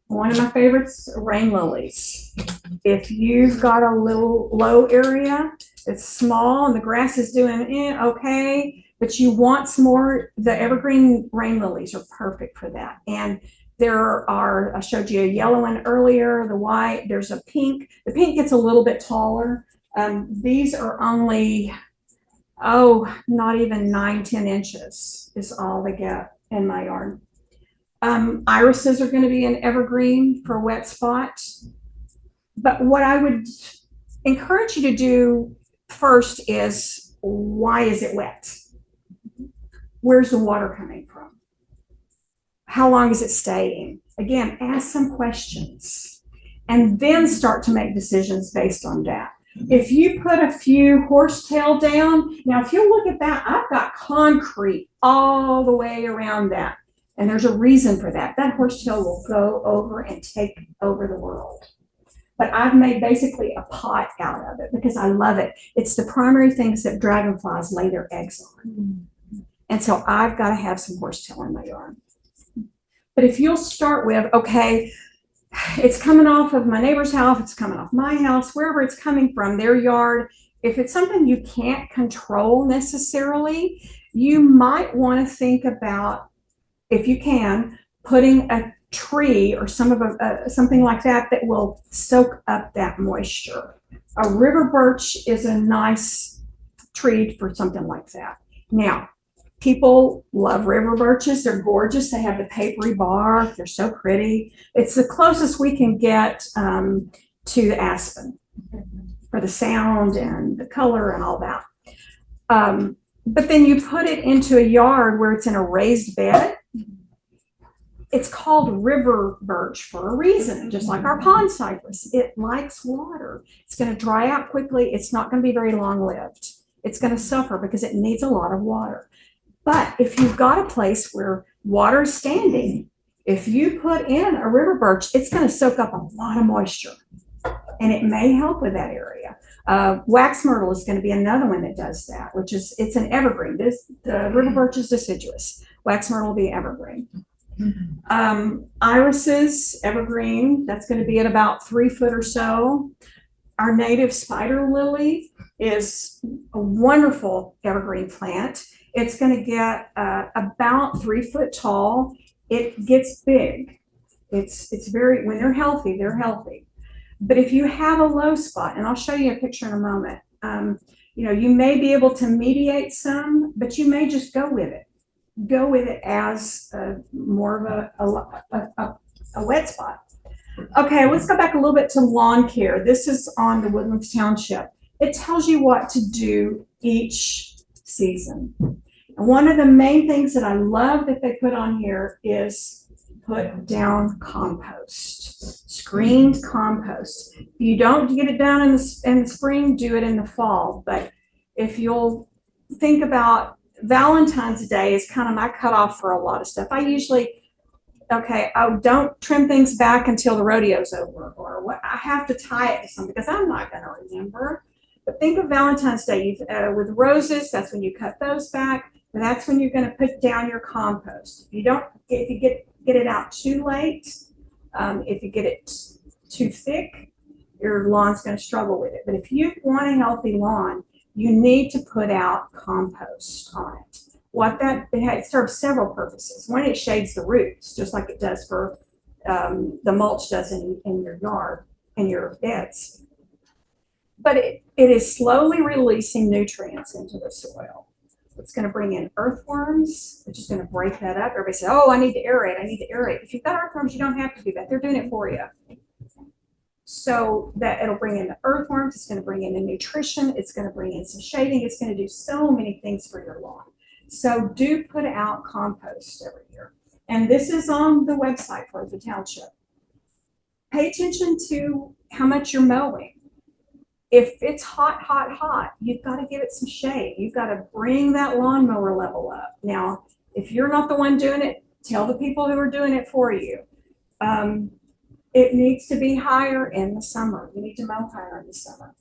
One of my favorites, rain lilies. If you've got a little low area, it's small and the grass is doing okay, but you want some more, the evergreen rain lilies are perfect for that. And there are, I showed you a yellow one earlier, the white, there's a pink. The pink gets a little bit taller. These are only, not even 9-10 inches is all they get in my yard. Irises are going to be an evergreen for wet spot. But what I would encourage you to do first is, why is it wet? Where's the water coming from? How long is it staying? Again, ask some questions and then start to make decisions based on that. If you put a few horsetail down, now if you look at that, I've got concrete all the way around that. And there's a reason for that. That horsetail will go over and take over the world. But I've made basically a pot out of it because I love it. It's the primary things that dragonflies lay their eggs on. And so I've got to have some horsetail in my yard. But if you'll start with, okay, it's coming off of my neighbor's house, it's coming off my house, wherever it's coming from, their yard. If it's something you can't control necessarily, you might want to think about, if you can, putting a tree or something like that that will soak up that moisture. A river birch is a nice tree for something like that. Now, people love river birches. They're gorgeous. They have the papery bark. They're so pretty. It's the closest we can get to the aspen for the sound and the color and all that. But then you put it into a yard where it's in a raised bed. It's called river birch for a reason, just like our pond cypress. It likes water. It's going to dry out quickly. It's not going to be very long-lived. It's going to suffer because it needs a lot of water. But if you've got a place where water is standing, if you put in a river birch, it's going to soak up a lot of moisture. And it may help with that area. Wax myrtle is going to be another one that does that, it's an evergreen. The river birch is deciduous. Wax myrtle will be evergreen. Irises, evergreen, that's going to be at about 3 foot or so. Our native spider lily is a wonderful evergreen plant. It's going to get about 3 foot tall. It gets big. It's very, when they're healthy, they're healthy. But if you have a low spot, and I'll show you a picture in a moment, you may be able to mediate some, but you may just go with it. Go with it as more of a wet spot. Okay, let's go back a little bit to lawn care. This is on the Woodlands Township. It tells you what to do each season. And one of the main things that I love that they put on here is put down compost, screened compost. If you don't get it down in the spring, do it in the fall. But if you'll think about Valentine's Day is kind of my cutoff for a lot of stuff. I usually, I don't trim things back until the rodeo's over, or what I have to tie it to something because I'm not going to remember. But think of Valentine's Day with roses. That's when you cut those back, and that's when you're going to put down your compost. If you get it out too late, if you get it too thick, your lawn's going to struggle with it. But if you want a healthy lawn, you need to put out compost on it. It serves several purposes. One, it shades the roots, just like it does for the mulch does in your yard, in your beds. But it is slowly releasing nutrients into the soil. It's going to bring in earthworms, which is going to break that up. Everybody says, oh, I need to aerate. If you've got earthworms, you don't have to do that. They're doing it for you. So that it'll bring in the earthworms, it's going to bring in the nutrition, it's going to bring in some shading, it's going to do so many things for your lawn. So do put out compost every year. And this is on the website for the township. Pay attention to how much you're mowing. If it's hot, you've got to give it some shade. You've got to bring that lawnmower level up. Now, if you're not the one doing it, tell the people who are doing it for you. It needs to be higher in the summer. You need to mow higher in the summer.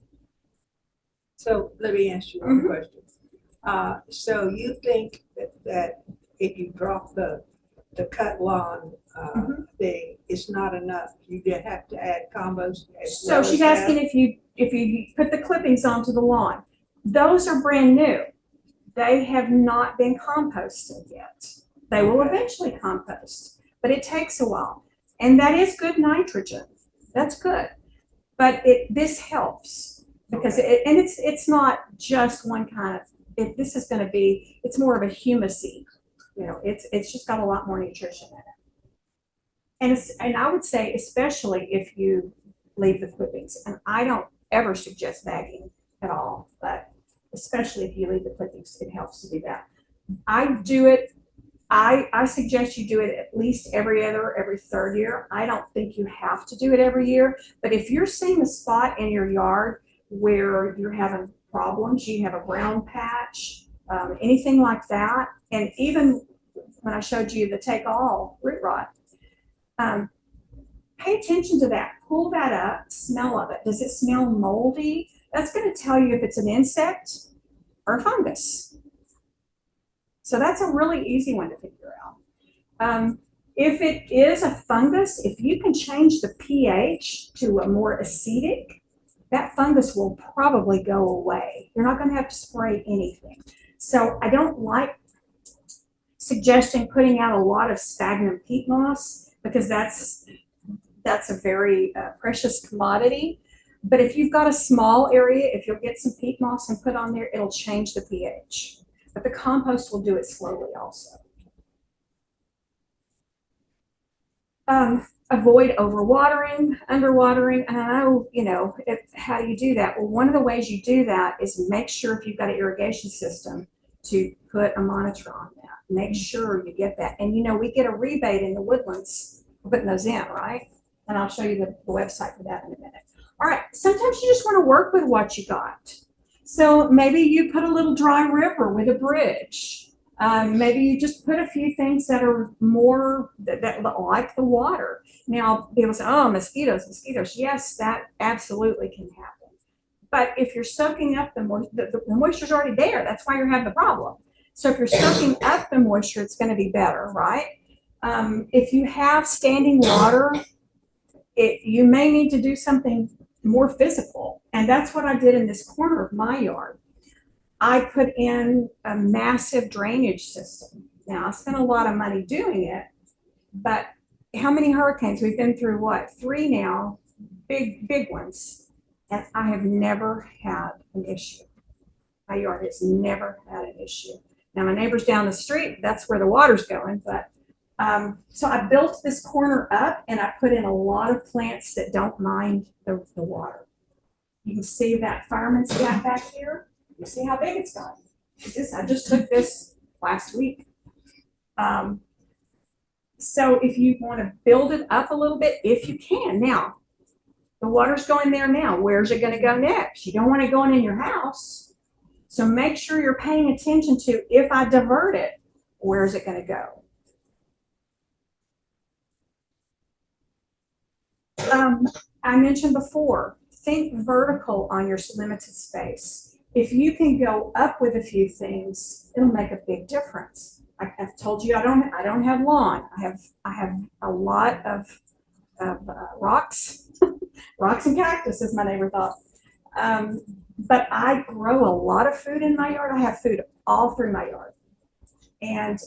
So let me ask you one question. So you think that if you drop the cut lawn thing, it's not enough? You have to add compost? So she's asking if you put the clippings onto the lawn. Those are brand new. They have not been composted yet. They will eventually compost, but it takes a while. And that is good nitrogen. That's good. But this helps because it's not just one kind of, this is going to be, it's more of a humusy. It's just got a lot more nutrition in it. And I would say, especially if you leave the clippings, and I don't ever suggest bagging at all, but especially if you leave the clippings, it helps to do that. I do it. I suggest you do it at least every third year. I don't think you have to do it every year, but if you're seeing a spot in your yard where you're having problems, you have a brown patch, anything like that, and even when I showed you the take all root rot, pay attention to that. Pull that up, smell of it. Does it smell moldy? That's going to tell you if it's an insect or a fungus. So that's a really easy one to figure out. If it is a fungus, if you can change the pH to a more acidic, that fungus will probably go away. You're not going to have to spray anything. So I don't like suggesting putting out a lot of sphagnum peat moss because that's a very precious commodity. But if you've got a small area, if you'll get some peat moss and put on there, it'll change the pH. But the compost will do it slowly also. Avoid overwatering, underwatering. And I know, how do you do that? Well, one of the ways you do that is make sure if you've got an irrigation system to put a monitor on that. Make sure you get that. And we get a rebate in the Woodlands for putting those in, right? And I'll show you the website for that in a minute. All right, sometimes you just want to work with what you got. So maybe you put a little dry river with a bridge. Maybe you just put a few things that are more that like the water. Now people say, oh, mosquitoes. Yes, that absolutely can happen. But if you're soaking up the moisture's already there. That's why you're having the problem. So if you're soaking up the moisture, it's going to be better, right? If you have standing water, you may need to do something more physical. And that's what I did in this corner of my yard. I put in a massive drainage system. Now, I spent a lot of money doing it, but how many hurricanes? We've been through what? 3 now, big ones. And I have never had an issue. My yard has never had an issue. Now my neighbors down the street, that's where the water's going, but so I built this corner up and I put in a lot of plants that don't mind the water. You can see that fireman's gap back here. You see how big it's gotten. I just took this last week. So if you want to build it up a little bit, if you can. Now, the water's going there now. Where's it going to go next? You don't want it going in your house. So make sure you're paying attention to, if I divert it, where's it going to go? I mentioned before, think vertical on your limited space. If you can go up with a few things, it'll make a big difference. I've told you I don't have lawn. I have a lot of rocks, rocks and cactus, as my neighbor thought. But I grow a lot of food in my yard. I have food all through my yard, and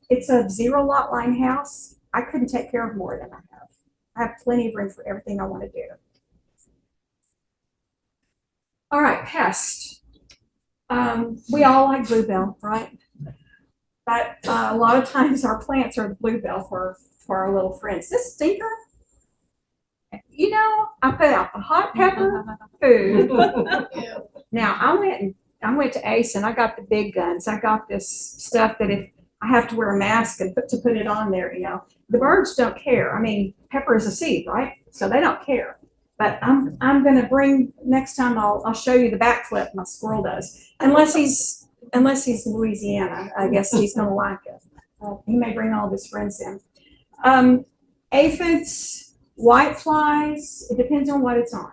it's a 0 lot line house. I couldn't take care of more than I have. I have plenty of room for everything I want to do. All right, pest. We all like bluebell, right? But a lot of times our plants are the bluebell for our little friends. This stinker, you know, I put out the hot pepper food. Now I went to Ace and I got the big guns. I got this stuff that if I have to wear a mask and put it on there, you know, the birds don't care. I mean, pepper is a seed, right? So they don't care. But I'm gonna bring, next time I'll show you the backflip my squirrel does. Unless he's in Louisiana, I guess he's gonna like it. He may bring all of his friends in. Aphids, whiteflies, it depends on what it's on.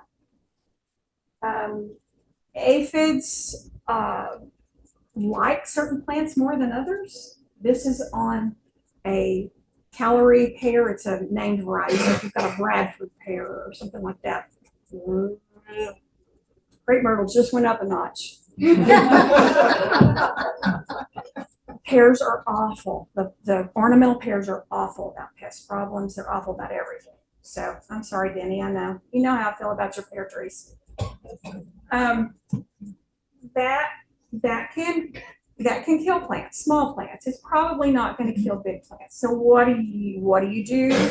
Aphids like certain plants more than others. This is on a calorie pear. It's a named variety. So if you've got a Bradford pear or something like that. Crepe myrtle just went up a notch. Pears are awful. The ornamental pears are awful about pest problems. They're awful about everything. So I'm sorry, Denny. I know. You know how I feel about your pear trees. That can kill plants, small plants. It's probably not going to kill big plants. So what do you do?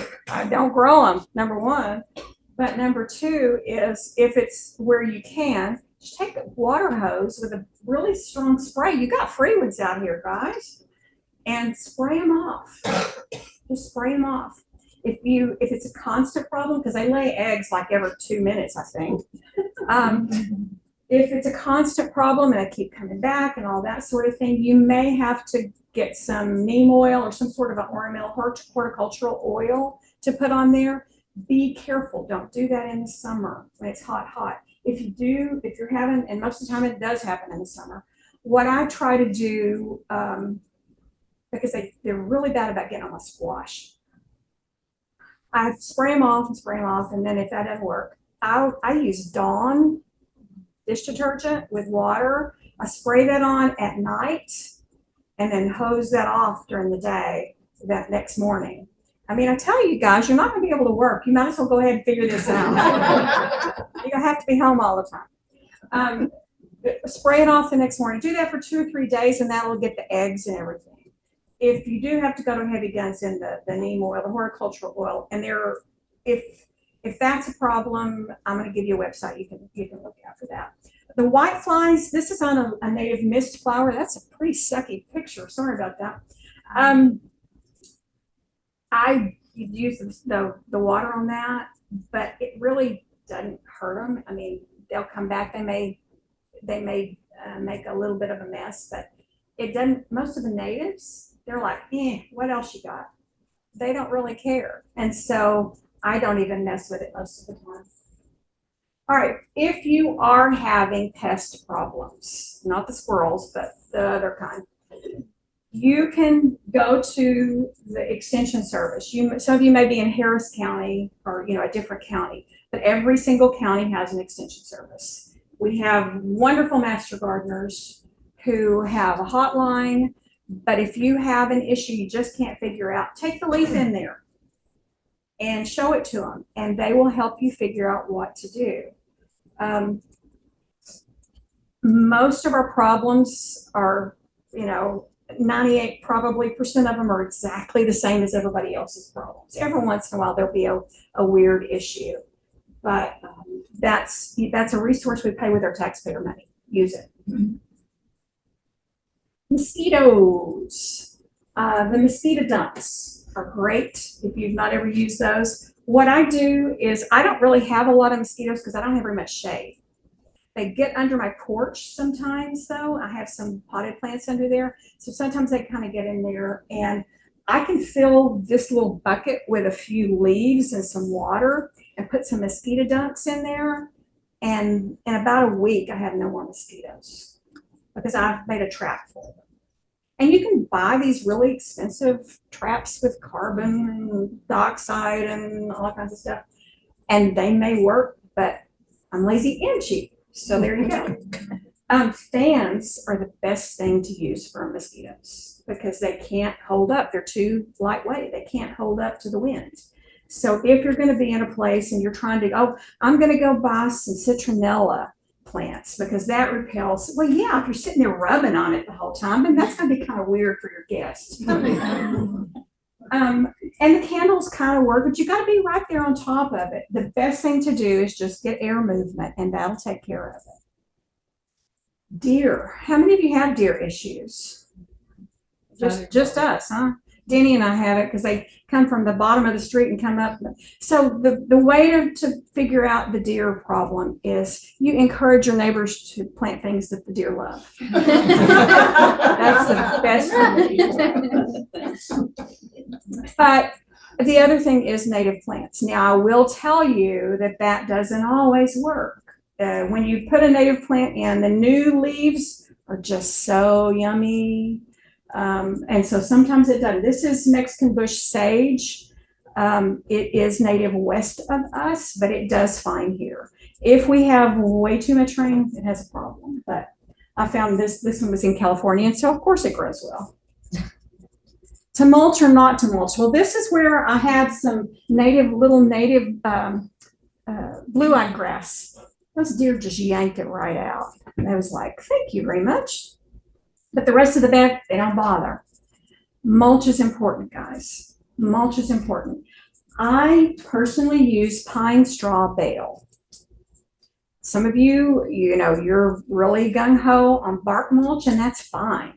Don't grow them, number one. But number two is, if it's where you can, just take a water hose with a really strong spray. You got free ones out here, guys, and spray them off. Just spray them off. If it's a constant problem, because they lay eggs like every 2 minutes, I think. If it's a constant problem and they keep coming back and all that sort of thing, you may have to get some neem oil or some sort of an ornamental horticultural oil to put on there. Be careful. Don't do that in the summer when it's hot. If you're having, and most of the time it does happen in the summer, what I try to do, because they're really bad about getting on my squash, I spray them off, and then if that doesn't work, I use Dawn dish detergent with water. I spray that on at night and then hose that off during the day that next morning. I mean, I tell you guys, you're not going to be able to work. You might as well go ahead and figure this out. You're going to have to be home all the time. Spray it off the next morning. Do that for 2 or 3 days and that'll get the eggs and everything. If you do have to go to heavy guns, in the neem oil, the horticultural oil, and if that's a problem, I'm going to give you a website. You can look out for that. The white flies, this is on a native mist flower. That's a pretty sucky picture. Sorry about that. I use the water on that, but it really doesn't hurt them. I mean, they'll come back. They may make a little bit of a mess, but it doesn't. Most of the natives, they're like, what else you got? They don't really care, and so I don't even mess with it most of the time. All right, if you are having pest problems, not the squirrels, but the other kind, you can go to the extension service. Some of you may be in Harris County or a different county, but every single county has an extension service. We have wonderful master gardeners who have a hotline, but if you have an issue you just can't figure out, take the leaf in there. and show it to them, and they will help you figure out what to do. Most of our problems are, 98 probably percent of them are exactly the same as everybody else's problems. Every once in a while there'll be a weird issue, but that's a resource we pay with our taxpayer money. Use it. Mosquitoes. The mosquito dumps are great if you've not ever used those. What I do is I don't really have a lot of mosquitoes because I don't have very much shade. They get under my porch sometimes though. I have some potted plants under there. So sometimes they kind of get in there, and I can fill this little bucket with a few leaves and some water and put some mosquito dunks in there. And in about a week, I have no more mosquitoes because I've made a trap for them. And you can buy these really expensive traps with carbon dioxide and all kinds of stuff. And they may work, but I'm lazy and cheap. So there you go. Fans are the best thing to use for mosquitoes because they can't hold up. They're too lightweight. They can't hold up to the wind. So if you're going to be in a place and you're trying to, I'm going to go buy some citronella plants because that repels. Well, yeah, if you're sitting there rubbing on it the whole time, then that's going to be kind of weird for your guests. And the candles kind of work, but you got to be right there on top of it. The best thing to do is just get air movement, and that'll take care of it. Deer. How many of you have deer issues? Just us, huh? Denny and I have it because they come from the bottom of the street and come up. So the way to figure out the deer problem is you encourage your neighbors to plant things that the deer love. That's the best way. But the other thing is native plants. Now, I will tell you that doesn't always work. When you put a native plant in, the new leaves are just so yummy. And so sometimes it doesn't. This is Mexican bush sage. It is native west of us, but it does fine here. If we have way too much rain, it has a problem. But I found this one was in California, and so of course it grows well. To mulch or not to mulch? Well, this is where I had some native blue-eyed grass. Those deer just yanked it right out. And I was like, thank you very much. But the rest of the bed, they don't bother. Mulch is important, guys. Mulch is important. I personally use pine straw bale. Some of you, you're really gung-ho on bark mulch, and that's fine.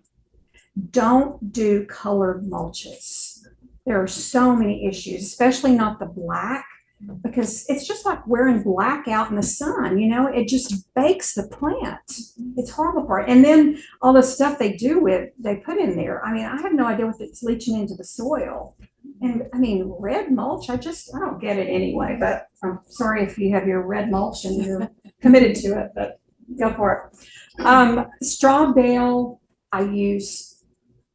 Don't do colored mulches. There are so many issues, especially not the black, because it's just like wearing black out in the sun, it just bakes the plant. It's horrible for it. And then all the stuff they put in there. I mean, I have no idea what it's leaching into the soil. And I mean, red mulch, I don't get it anyway, but I'm sorry if you have your red mulch and you're committed to it, but go for it. Straw bale, I use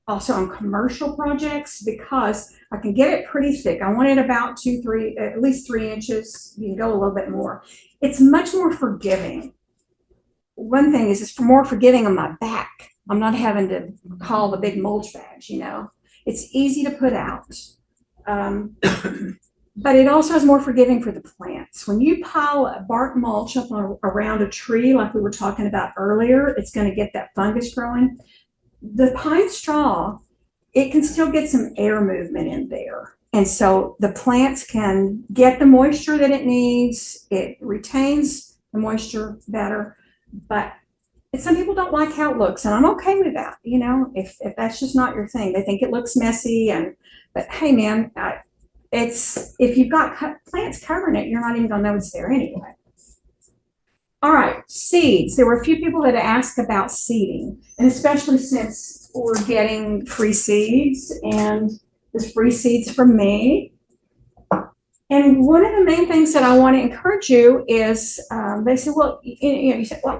also on commercial projects because I can get it pretty thick. I want it about at least 3 inches. You can go a little bit more. It's much more forgiving. One thing is it's more forgiving on my back. I'm not having to haul the big mulch bags, It's easy to put out. But it also is more forgiving for the plants. When you pile a bark mulch up around a tree, like we were talking about earlier, it's going to get that fungus growing. The pine straw, it can still get some air movement in there. And so the plants can get the moisture that it needs. It retains the moisture better. But some people don't like how it looks, and I'm okay with that. If that's just not your thing, they think it looks messy. But hey, man, if you've got plants covering it, you're not even going to know it's there anyway. All right, seeds. There were a few people that asked about seeding, and especially since we're getting free seeds, and there's free seeds from me. And one of the main things that I want to encourage you is, they said, well, you said, well,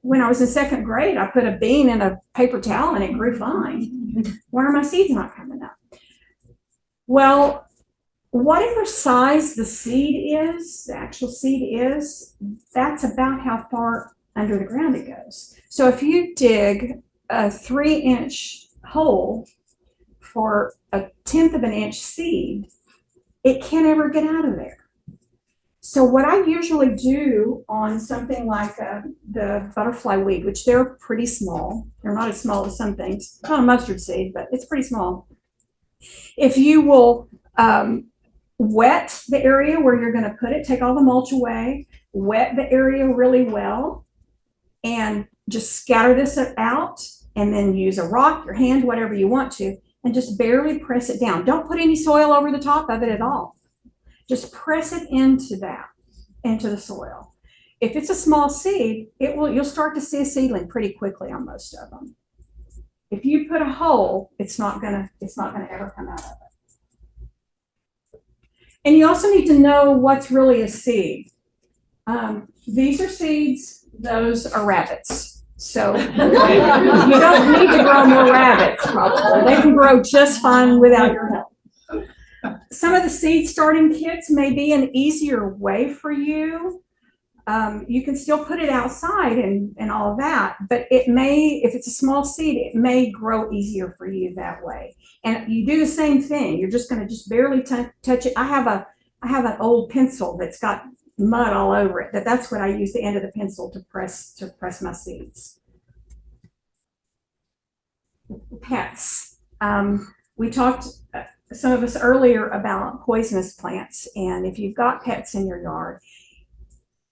when I was in 2nd grade, I put a bean in a paper towel and it grew fine. Why are my seeds not coming up? Well, whatever size the seed is, the actual seed is, that's about how far under the ground it goes. So if you dig a 3-inch hole for a 1/10 of an inch seed, it can't ever get out of there. So what I usually do on something like the butterfly weed, which they're pretty small, they're not as small as some things, not a mustard seed, but it's pretty small. If you will wet the area where you're going to put it, take all the mulch away, wet the area really well, and just scatter this out, and then use a rock, your hand, whatever you want to, and just barely press it down. Don't put any soil over the top of it at all. Just press it into the soil. If it's a small seed, you'll start to see a seedling pretty quickly on most of them. If you put a hole, it's not gonna ever come out of it. And you also need to know what's really a seed. These are seeds, those are rabbits. So you don't need to grow more rabbits, probably. They can grow just fine without your help. Some of the seed starting kits may be an easier way for you. You can still put it outside and all of that, but it may, if it's a small seed, it may grow easier for you that way. And you do the same thing. You're just going to just barely touch it. I have an old pencil that's got mud all over it. That's what I use the end of the pencil to press my seeds. Pets. We talked, some of us earlier, about poisonous plants, and if you've got pets in your yard,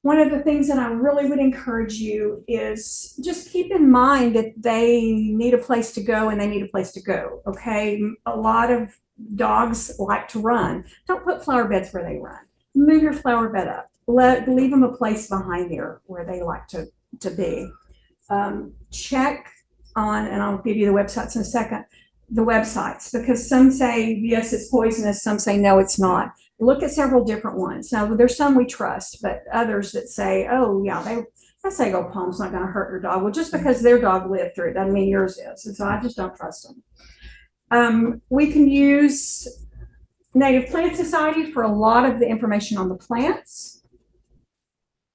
one of the things that I really would encourage you is just keep in mind that they need a place to go and they need a place to go, okay? A lot of dogs like to run. Don't put flower beds where they run. Move your flower bed up. Leave them a place behind there where they like to be. Check on, and I'll give you the websites in a second, the websites, because some say, yes, it's poisonous, some say, no, it's not. Look at several different ones. Now, there's some we trust, but others that say, oh, yeah, that sago palm's not going to hurt your dog. Well, just because their dog lived through it doesn't mean yours is. And so I just don't trust them. We can use Native Plant Society for a lot of the information on the plants.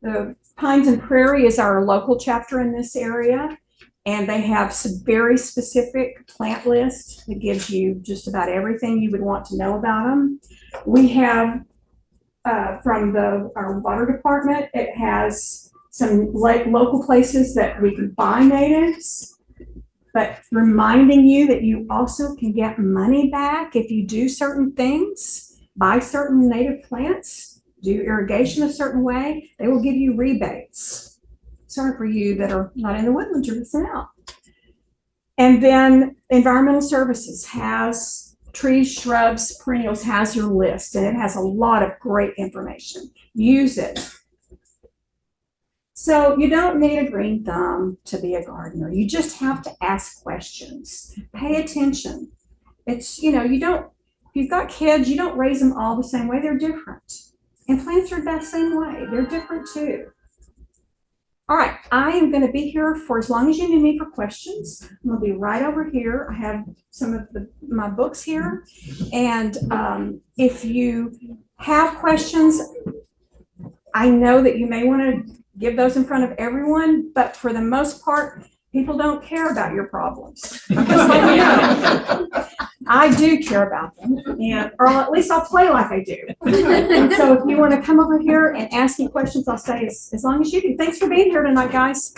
The Pines and Prairie is our local chapter in this area, and they have some very specific plant list that gives you just about everything you would want to know about them. We have, from our water department, it has some local places that we can buy natives, but reminding you that you also can get money back if you do certain things, buy certain native plants, do irrigation a certain way, they will give you rebates. Sorry for you that are not in the woodlands, you're missing out. And then Environmental Services has trees, shrubs, perennials, has your list, and it has a lot of great information. Use it. So you don't need a green thumb to be a gardener. You just have to ask questions. Pay attention. It's, if you've got kids, you don't raise them all the same way. They're different. And plants are that same way. They're different too. All right, I am going to be here for as long as you need me for questions. I'm going to be right over here. I have some of my books here. And if you have questions, I know that you may want to give those in front of everyone, but for the most part, people don't care about your problems. I'm just letting you know. I do care about them, or at least I'll play like I do. And so if you want to come over here and ask me questions, I'll stay as long as you do. Thanks for being here tonight, guys.